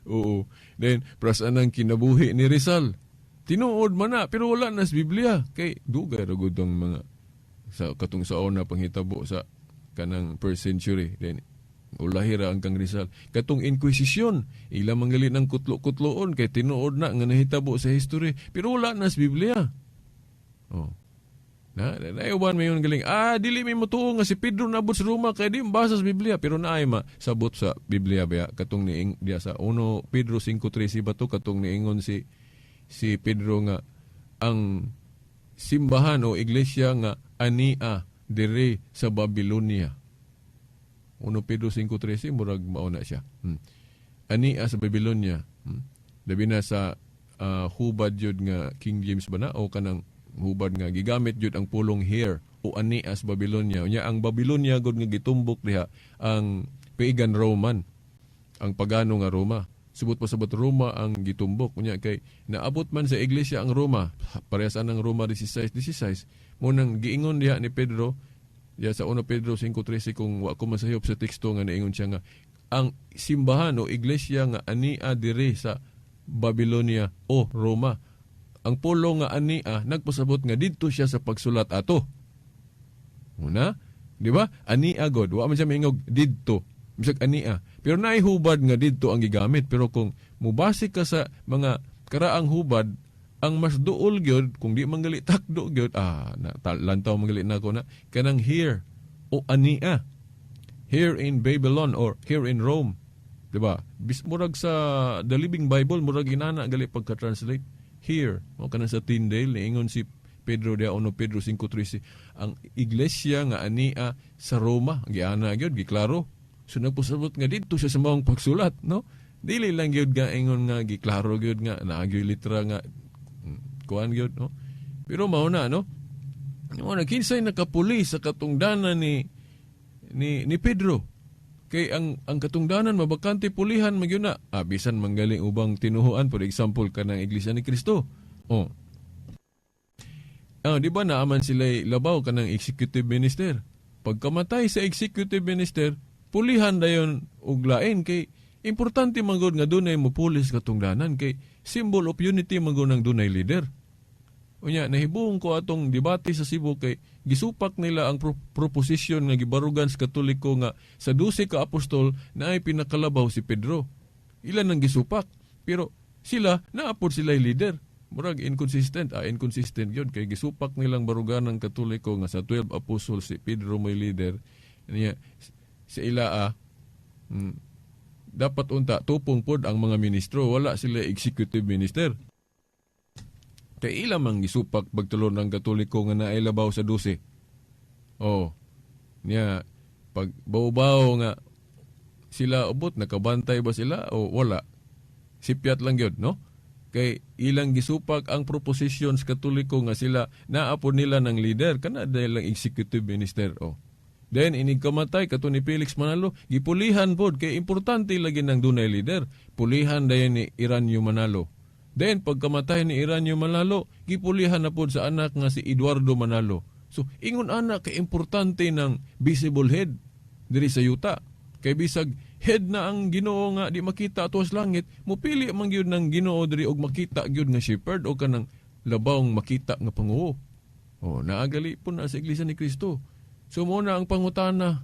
Oo. Then, prasan ang kinabuhi ni Rizal. Tinuod man na, pero wala na sa Biblia. Kay, dugay ra gud ang mga, katong sa una panghitabo sa kanang first century. Then, ulahira ang kang Rizal. Katong Inquisition, ilang manggali ng kutlo-kutloon, kay tinuod na nga nahitabo sa history. Pero wala na sa Biblia. Naiuban may yung galing, dili may mutuo nga si Pedro nabot sa Roma, kaya di mbasa sa Biblia. Pero naay sabot sa Biblia ba? Katong niing diya sa 1 Pedro 5:13 ba to? Katong niingon si Pedro nga, ang simbahan o iglesia nga ania dire sa Babylonia. 1 Pedro 5:13, murag mauna siya. ania sa Babylonia. Labi na sa hubad yun nga King James ba na o kanang hubad nga gigamit yun ang pulong here o ania sa Babylonia. Unya ang Babylonia gud nga gitumbok diha ang pagan Roman, ang pagano nga Roma. Subot pa sabot Roma ang gitumbok. Unya kay naabot man sa iglesia ang Roma, parehas ang Roma 16:16. Munang giingon diha ni Pedro, ya sa 1 Pedro 5:13 kung wa ko masahop sa teksto nga naingon siya nga ang simbahan o iglesia nga ania diri sa Babylonia o Roma. Ang pulo nga ania nagpasabot nga didto siya sa pagsulat ato. Una, di ba? Ania god, wa man siya maingog didto. Bisag ania. Pero naihubad nga didto ang gigamit. Pero kung mubase ka sa mga karaang hubad, ang mas duol gyud kung di manggali takdo gyud lantaw manggali na ko na kanang here o ania. Here in Babylon or here in Rome. Diba? Murag sa The Living Bible, murag inana gali pagka-translate. Here. O kanang sa Tyndale, niingon si Pedro de 1 Pedro 5:13. Ang iglesia nga ania sa Roma, giana gyud giklaro. So nagpasabot nga dito siya sa maong pagsulat, no? Dili lang gyud nga ingon nga giklaro gyud nga naagyoy litra nga kuan gyud, no? Pero mao na, no? Mo na kinsay nakapuli sa katungdanan ni Pedro. Kay ang katungdanan mabakante pulihan magyuna. Bisan manggaling ubang tinuhuan, for example kanang Iglesia ni Cristo. Di ba naaman sila labaw kanang executive minister? Pagkamatay sa executive minister, pulihan dayon og lain kay importante manggod nga dunay mopulis katungdanan kay symbol of unity manggod ng dunay leader. Unya nahibuong ko atong debate sa Cebu kay gisupak nila ang proposition nga gibarugan sa Katoliko nga sa 12 ka apostol na ay pinakalabaw si Pedro. Ilan ang gisupak pero sila naapod sila leader. Murag inconsistent yun kay gisupak nilang barugan ng Katoliko nga sa 12 apostol si Pedro may leader. Niya sa ila dapat unta tupong pod ang mga ministro, wala sila executive minister. Kay ila mang gisupak pagtulon ng Katoliko nga naay labaw sa 12. Niya pag baw nga sila ubot nakabantay ba sila o wala? Sipyat lang gyud, no? Kay ilang gisupak ang proposition sa Katoliko nga sila naapod nila ng leader kana dahil lang executive minister. Then inig kamatay kato ni Felix Manalo, gipulihan pod kay importante lagi ng dunay leader. Pulihan dayon ni Iranyo Manalo. Then pagkamatay ni Iranyo Manalo, gipulihan na pod sa anak nga si Eduardo Manalo. So ingon anak kay importante ng visible head diri sa yuta. Kay bisag head na ang Ginoo nga di makita ato sa langit, mupili man gyud ng Ginoo diri og makita gyud nga shepherd o kanang labawng makita nga Panguo. Naagali po na sa Iglesia ni Cristo. So muna ang pangutana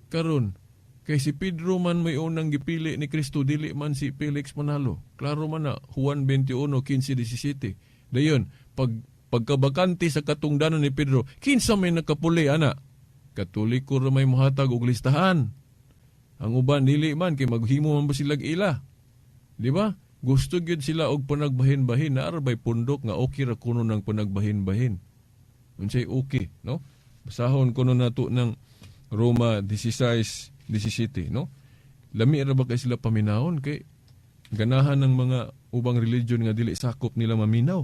karon kay si Pedro man may unang gipili ni Cristo dili man si Felix Manalo. Klaro man na Juan 21:15-17. Dayon pagkabakante sa katungdanan ni Pedro, kinsa may nakapuli ana? Katoliko ra may mohatag og listahan. Ang uban dili man kay maghimo man ba sila ila. Di ba? Gusto gyud sila og panagbahin-bahin na arbay pundok nga okay ra kuno ng panagbahin-bahin. Unsay okay, no? Basahon ko na nato ng Roma 16:17, no? Lami ra ba kay sila paminahon kay ganahan ng mga ubang religion nga dili sakop nila maminaw.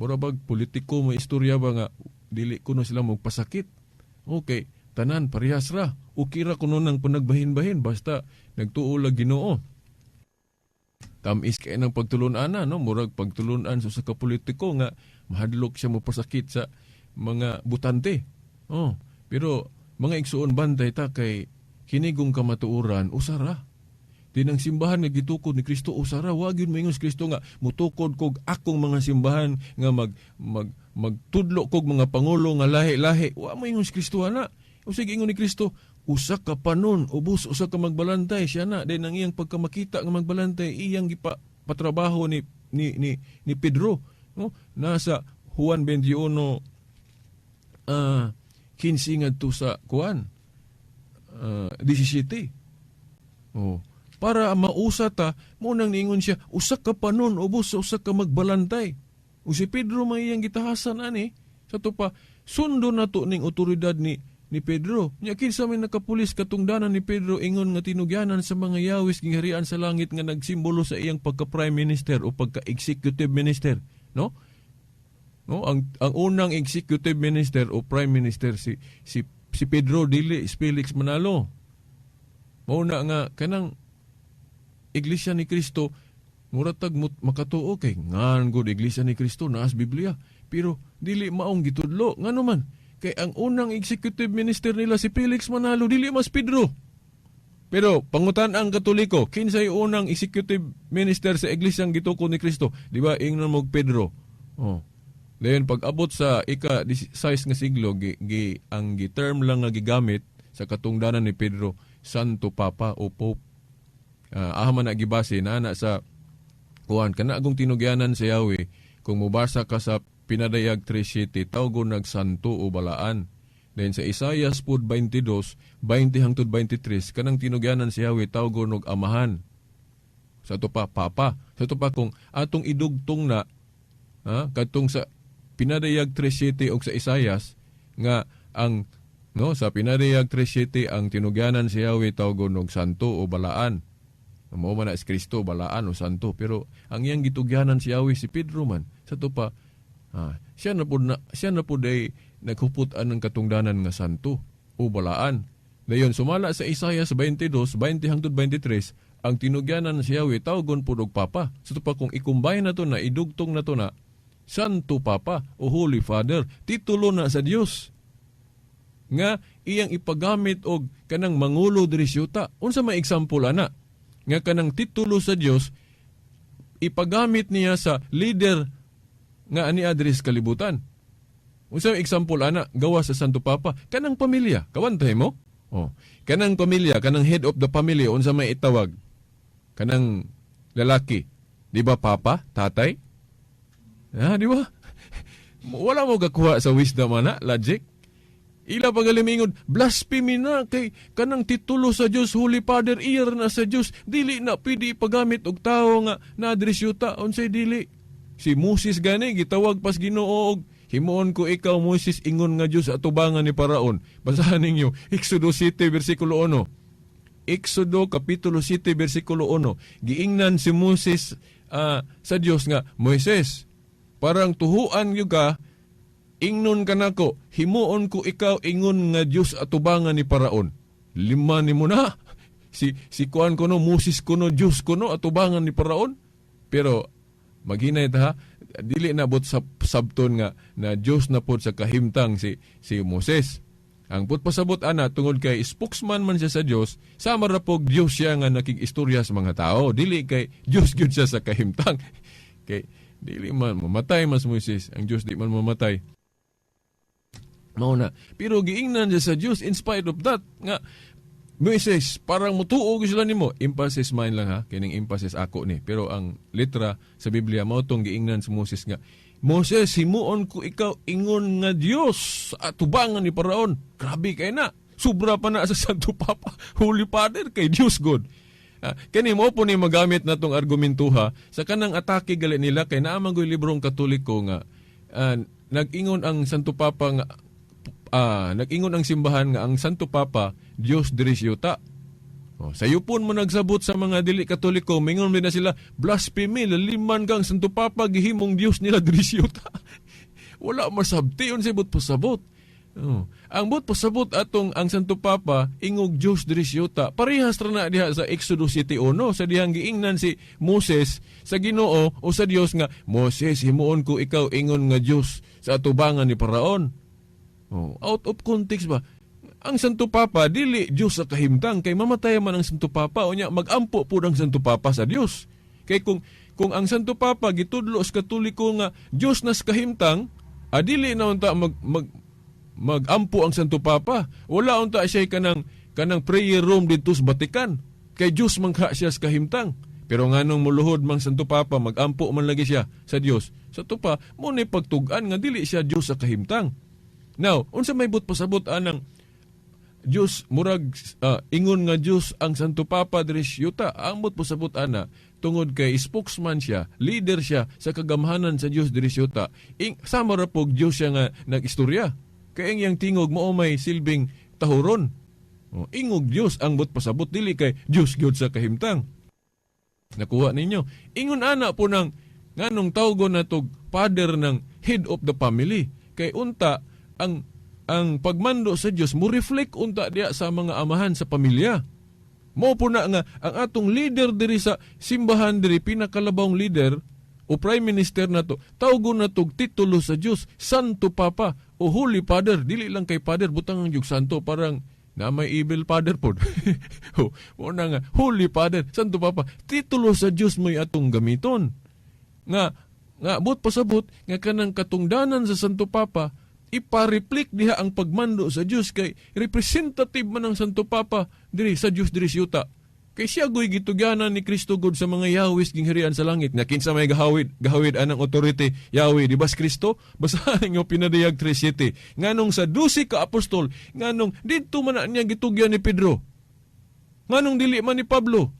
Mura bag politiko mo istorya ba nga dili kuno sila magpasakit. Okay, tanan parehas ra. Okay ra kuno ng panagbahin-bahin basta nagtuo la Ginoo. Tamis kay nang pagtulon-ana, no? Murag pagtulon-an sa politiko nga mahadlok siya mo pasakit sa mga butante. Pero mga igsuon bantay ta kay hinigong kamatuoran usara. Dinang simbahan nga gitukod ni Kristo usara, wag yun maingon si Kristo nga mutukod kog akong mga simbahan nga magtudlo kog mga pangulo nga lahi-lahi. Wa maingon si Kristo ana. Usig ingon ni Kristo, usa ka panon ubos usa ka magbalantay siya na din ang iyang pagkamakita nga magbalantay iyang patrabaho ni Pedro, no? Nasa Juan 21 15 ngadto sa kuan 17. Para mausa ta mo nang niingon siya usa ka panon ubos sa usa ka magbalantay. O si Pedro may iyang gitahasan ani sa to pa sundo nato ning otoridad ni ni Pedro. Nya kinsa may nakapulis katungdanan ni Pedro ingon nga tinugyanan sa mga yawis gingharian sa langit nga nagsimbolo sa iyang pagka-prime minister o pagka-executive minister, no? No, ang unang executive minister o prime minister si Pedro dili Felix Manalo. Mauna nga kanang Iglesia ni Cristo muratag makatuo kay ngan gud Iglesia ni Cristo naas Biblia, pero dili maong gitudlo ngano man kay ang unang executive minister nila si Felix Manalo dili mas Pedro. Pero pangutan ang Katoliko, kinsay unang executive minister sa Iglesia gituko ni Cristo? Di ba ingnon mo Pedro? Oh. Dayon pag-abot sa ika-16 nga siglo, ang term lang nga gigamit sa katungdanan ni Pedro, Santo Papa o Pope. Ahaman na gibase na sa kuan kana agong tinugyanan sa Yahweh, kung mubasa ka sa Pinadayag 3:7, tawgon nagsanto o balaan. Then sa Isaias 22:20 hangtod 23, kanang tinugyanan sa Yahweh tawgon og amahan. Sa to pa papa. Sa to pa kung atong idugtong na kadtong sa Pinadayag 3:7 og sa Isaias nga ang sa Pinadayag 3:7 ang tinugyanan sa Yahweh tawgon og santo o balaan. Mao man na si Kristo balaan o santo, pero ang iyang gitugyanan si Yahweh si Pedro man. Sa to pa siya na pud ay naghuputan ng katungdanan nga santo o balaan. Dayon sumala sa Isaias 22:20 hangtod 23 ang tinugyanan sa Yahweh tawgon pud og papa. Sa to pa kung ikumbay na to na idugtong na to na Santo Papa o Holy Father, titulo na sa Dios nga iyang ipagamit og kanang mangulo diri sa yuta. Unsa may example ana nga kanang titulo sa Dios ipagamit niya sa leader nga ani adres kalibutan. Unsa may example ana gawa sa Santo Papa kanang pamilya, kawantay mo? Oh, kanang pamilya, kanang head of the family unsa may itawag? Kanang lalaki, di ba papa, tatay? Di ba? Wala mo kakuha sa wisdom ana, logic. Ila pagalimingod, blasphemy na kay kanang titulo sa Dios, Holy Father, ear na sa Dios, dili na pwede ipagamit og tawo nga na-address yuta, unsay dili. Si Moses gani gitawag pas Ginoo og himuon ko ikaw Moses ingon nga Dios atubangan ni Paraon. Basahan ninyo Exodo 7 bersikulo 1. Exodo kapitulo 7 bersikulo 1. Giingnan si Moses sa Dios nga, Moises, parang tuhuan yung ka, ingnon ka nako, himuon ko ikaw ingon nga Diyos atubangan ni Paraon. Lima ni mo na. Si kuan ko no, Moses ko no, Diyos ko no, atubangan ni Paraon. Pero, maghinay ta ha, dili nabot sa sabton nga na Diyos na po sa kahimtang si Moses. Ang put pasabot ana, tungod kay spokesman man siya sa Diyos, sama ra pog Diyos siya nga nakig-istorya sa mga tao. Dili kay Diyos gyud siya sa kahimtang. Kay dili man mamatay mas Moises, ang Dios di man mamatay. Mao na. Pero giingnan siya sa Dios in spite of that nga Moises, parang mutuo sila nimo. Emphasis man lang ha, kining emphasis ako ni. Pero ang litra sa Biblia mao tong giingnan sa Moses nga, Moses, himuon ko ikaw ingon nga Dios atubangan ni Paraon. Grabe kay na. Sobra pa na sa Santo Papa, Holy Father kay Dios God. Kani mo po ni magamit na tong argumentuha sa kanang atake gali nila kay naamang goy librong Katoliko nga nag-ingon ang Santo Papa nga nag-ingon ang simbahan nga ang Santo Papa Dios diri sa yuta. Sayo po mo nagsabot sa mga dili Katoliko, mingon na sila blasphemy, laliman kang Santo Papa gihimong Dios nila diri sa yuta. Wala masabti unsay but pasabot. Ang but pasabot atong ang Santo Papa ingog Dios diri sa yuta. Parehas ra na diha sa Exodo 7:1 sa dihang giingnan si Moses sa Ginoo o sa Dios nga Moses himuon ko ikaw ingon nga Dios sa atubangan ni Paraon. Out of context ba? Ang Santo Papa dili Dios sa kahimtang kay mamatay man ang Santo Papa unya magampo pud ang Santo Papa sa Dios. Kay kung ang Santo Papa gitudlo sa Katoliko nga Dios na sa kahimtang, dili na unta magampo ang Santo Papa. Wala unta siya kanang prayer room dito sa Vatican. Kay Dios mangha siya sa kahimtang. Pero nganong muluhod mang Santo Papa magampo man lagi siya sa Dios. Sa tupa mo ni pagtug-an nga dili siya Dios sa kahimtang. Now, unsa may but pasabot anang Dios murag ingon nga Dios ang Santo Papa diri sa yuta, amot pasabot ana tungod kay spokesman siya, leader siya sa kagamhanan sa Dios diri sa yuta. Sama ra pog Dios siya nga nagistorya. Kaya ang tingog mo may silbing tahuron. Ingog Dios ang but pasabot dili kay Dios gyud sa kahimtang. Nakuha ninyo. Ingon ana po ng nganong tawgon natog father ng head of the family. Kay unta ang pagmando sa Dios mo reflect unta diya sa mga amahan sa pamilya. Mo po na nga ang atong leader diri sa simbahan diri pinakalabawng leader o prime minister nato tawgon natog titulo sa Dios, Santo Papa o Holy Father. Dili lang kay Father butang ang Dios Santo parang na may evil father po. O na nga, Holy Father, Santo Papa, titulo sa Diyos mo'y atong gamiton. Nga but pasabot, nga kanang katungdanan sa Santo Papa, ipareplik diha ang pagmando sa Diyos kay representative man ng Santo Papa diri sa Diyos diri yuta. Kay siya go'y gitugyanan ni Kristo God sa mga Yahweh's gingharian sa langit. Nga kinsa may gahawid anang authority Yahweh. Di ba Kristo? Basahin nyo pinadayag 3:7. Nganong sa 12 ka apostol, nganong dito man na niya gitugyan ni Pedro. Nganong dili man ni Pablo.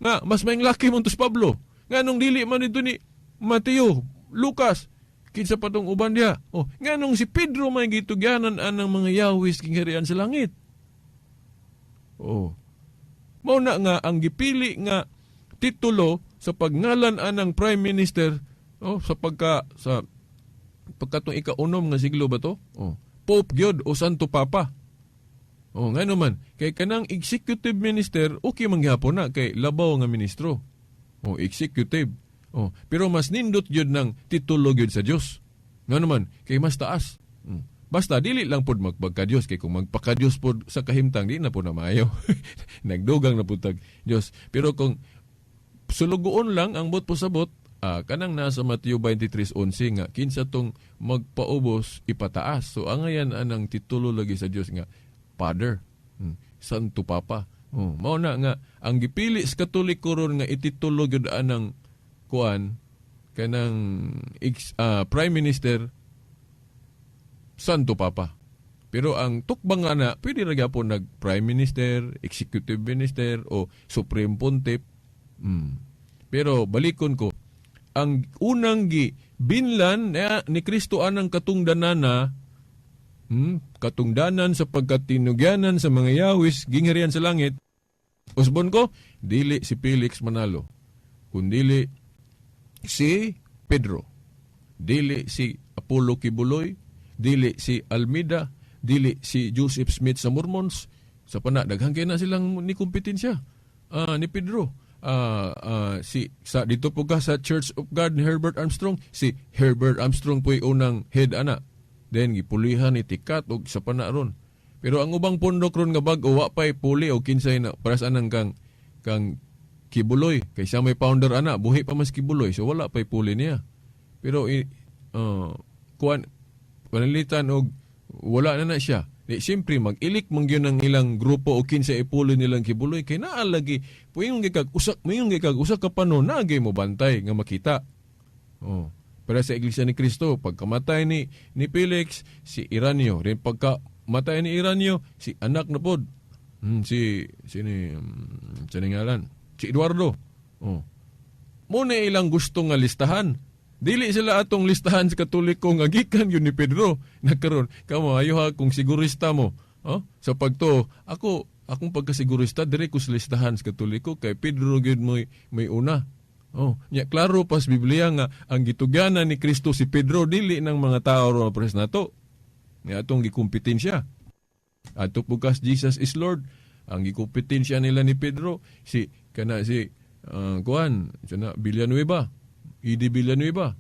Nga, mas may laki mo tos Pablo. Nganong dili man dito ni Mateo, Lucas, kinsa pa tong uban diya. Nganong si Pedro may gitugyanan anang mga Yahweh's gingharian sa langit. Mao na nga ang gipili nga titulo sa pagngalan anang prime minister sa pagkatong ika-unom nga siglo ba to? Pope gyud o Santo Papa. Ngano man kay kanang executive minister okay man gyapon na kay labaw nga ministro. Executive. Pero mas nindot gyud ng titulo gyud sa Dios. Ngano man kay mas taas. Basta dili lang pod magpagka-Dios kay kung magpaka-Dios pod sa kahimtang di na po na maayo. Nagdugang na putag Dios. Pero kung sulugoon lang ang bot po sabot, kanang nasa Mateo 23:11 nga kinsa tong magpaubos ipataas. So angayan anang titulo lagi sa Dios nga Father, Santo Papa. Mao na nga ang gipili sa Katoliko ron nga ititulo gyud anang kuan kanang Prime Minister Santo Papa. Pero ang tukbang nga na, pwede na gyapon nag-Prime Minister, Executive Minister, o Supreme Pontiff. Pero balikon ko, ang unang binlan ni Kristo anang katungdanan katungdanan sa pagkatinugyanan sa mga Yahweh's gingharian sa langit, usbon ko, dili si Felix Manalo, kundili si Pedro, dili si Apollo Kibuloy, dili si Almeida, dili si Joseph Smith sa Mormons. Sa daghang kay na silang ni kompetensya. Ni Pedro. Sa dito po ka sa Church of God ni Herbert Armstrong, si Herbert Armstrong po'y unang head ana. Then gipulihan ni Tikat og sa ron. Pero ang ubang pundok ron nga bag-o wa pay puli o kinsay na para sa anang kang Kibuloy. Kay siya may founder ana, buhi pa mas Kibuloy. So wala pay puli niya. Pero panalitan og wala na siya. Siyempre, mag-ilik mong yun ang ilang grupo o kinsa ipuloy nilang Kibuloy. Kaya naalagi, mayong gikag usak ka pa no, naagay mo bantay nga makita. Para sa Iglesia ni Cristo, pagkamatay ni Felix, si Iranio. Rin pagkamatay ni Iranio, si anak na pod. Si Eduardo. Muna ilang gusto nga listahan. Dili sila atong listahan sa Katoliko nga gikan yun ni Pedro. Nagkaroon, kamo ayo ha kung sigurista mo. Sa pagto, akong pagkasigurista dire ko sa listahan sa Katoliko kay Pedro gyud may una. Nya klaro pas Biblia nga ang gitugyanan ni Kristo si Pedro dili ng mga tao ro pres nato. Nya atong gikumpetensya. Ato pugas Jesus is Lord. Ang gikumpetensya nila ni Pedro si Villanueva. Idi Villanueva.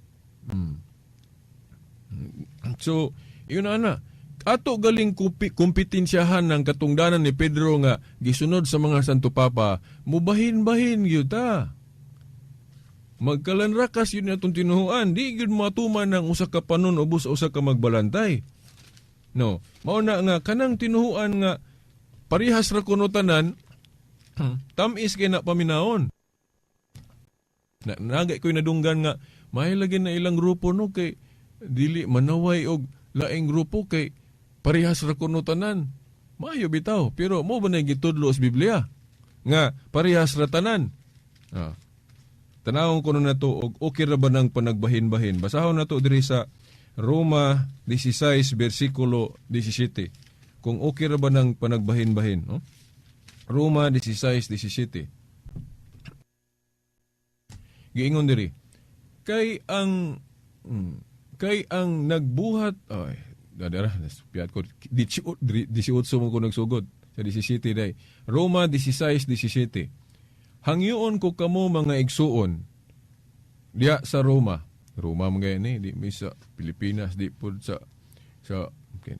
So, yun na. Ato galing kompetensyahan ng katungdanan ni Pedro nga gisunod sa mga Santo Papa, mubahin-bahin yun ta. Magkalanrakas yun atong tinuhuan. Di yun matuman ng usa ka panon o usa ka magbalantay. No. Mauna nga, kanang tinuhuan nga parihas ra kuno tanan, tamis kay na paminaon. Nagay ko'y nadunggan nga, may lagi na ilang grupo no, kay dili manaway og laing grupo kay parehas ra kuno tanan. Maayo bitaw, pero mo ba na gitudlo sa Biblia? Nga, parehas ra tanan. Tanawon ko na to, og okay ra ba ng panagbahin-bahin? Basahon na to diri sa Roma 16, versikulo 17. Kung okay ra ba ng panagbahin-bahin, no? Roma 16, 17. Giingon diri, kay ang nagbuhat ay dadara piyat ko 18 mo ko nagsugod sa 17 day. Roma 16, 17. Hangyoon ko kamo mga igsuon diya sa Roma. Roma mga ni di mi sa Pilipinas, di pud sa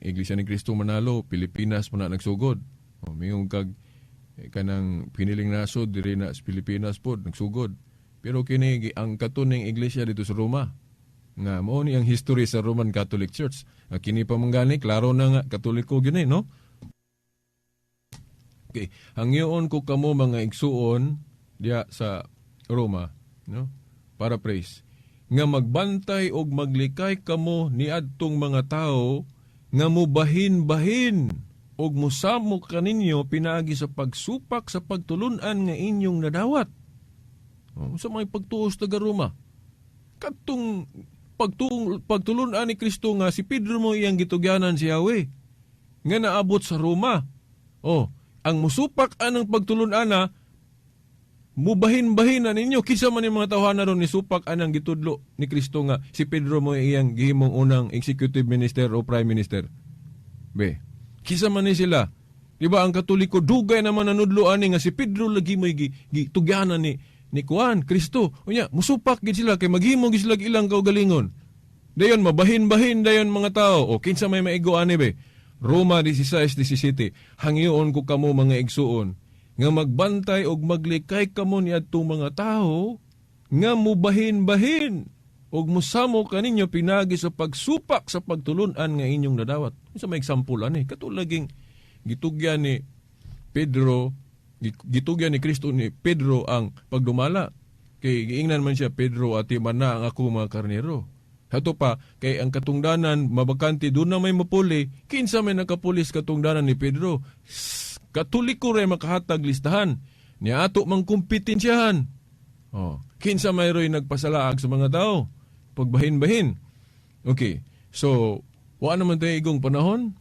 Iglesia ni Cristo Manalo, Pilipinas mo na nagsugod. O mingong kag kanang piniling nasod diri na sa Pilipinas pod nagsugod. Pero kini ang katuning iglesia dito sa Roma nga mao ni ang history sa Roman Catholic Church. Kini pa manggani klaro na nga Katoliko gyud no. Okay, hangyoon ko kamo mga igsuon diya sa Roma, no? Paraphrase. Nga magbantay og maglikay kamo niadtong mga tao nga mubahin-bahin og musamo kaninyo pinaagi sa pagsupak sa pagtulunan nga inyong nadawat. Sa may pagtuos taga Roma. Katong pagtulunan ni Kristo nga si Pedro mo iyang gitugyanan si Yahweh. Nga naabot sa Roma. Ang musupak anang pagtulunan na mubahin-bahin na ninyo. Kisa man yung mga tawhana ron ni supak anang gitudlo ni Kristo nga si Pedro mo iyang gihimong unang executive minister o prime minister. Kisa man ni sila. Diba ang Katoliko dugay naman nanudlo ani nga si Pedro lagi mo gitugyanan ni Kuan, Kristo. Unya, musupak gid sila kay maghimo gid sila ilang kaugalingon. Dayon mabahin-bahin dayon mga tao. Kinsa may maigo ani be? Roma 16:17. Hangyoon ko kamo mga igsuon nga magbantay og maglikay kamo niadtong mga tao nga mubahin-bahin og musamo kaninyo pinagi sa pagsupak sa pagtulunan nga inyong nadawat. Sa may example ani katulaging gitugyan ni Pedro, gitugyan ni Kristo ni Pedro ang pagdumala. Kay giingnan man siya, Pedro, ati man na ang ako mga karnero. Hato pa, kay ang katungdanan, mabakante, doon na may mapuli, kinsa may nakapulis katungdanan ni Pedro. Katoliko rin makahatag listahan. Niya ato mang kumpitensyahan. Kinsa mayro'y nagpasalaag sa mga tao. Pagbahin-bahin. Okay, so, wala naman tayo igong panahon.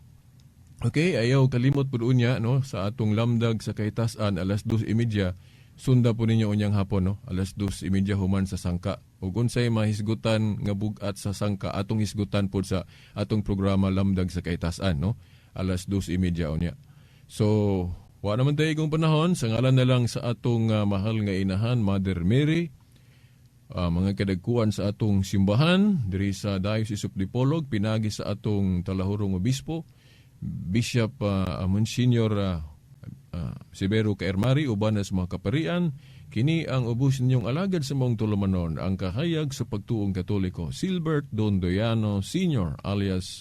Okay, ayaw kalimot po doon niya, no, sa atong lamdag sa Kahitasan, 2:30, sunda po ninyo unyang hapon, no, 2:30 human sa sangka. Ug unsay mahisgutan nga bugat sa sangka, atong hisgutan po sa atong programa lamdag sa Kahitasan, no, 2:30 unya. So, wala naman tayo igong panahon, sa ngalan na lang sa atong mahal nga inahan, Mother Mary, mga kadagkuan sa atong simbahan, diri sa Diocese of Dipolog, pinagi sa atong talahurong obispo, Bishop Monsignor Severo Caermari, uban sa mga kaparian, kini ang ubos ninyong alagad sa mong tulumanon, ang kahayag sa pagtuong Katoliko, Silbert Dondoyano Sr. alias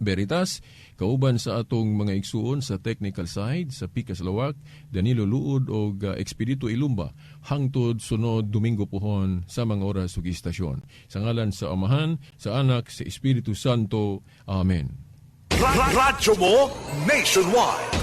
Veritas, kauban sa atong mga igsuon sa technical side, sa Pikas Lawak, Danilo Luod o Expedito Ilumba, hangtod sunod Domingo pohon sa mga oras ug istasyon. Sa ngalan sa Amahan, sa Anak, sa Espiritu Santo. Amen. Radyo mo nationwide.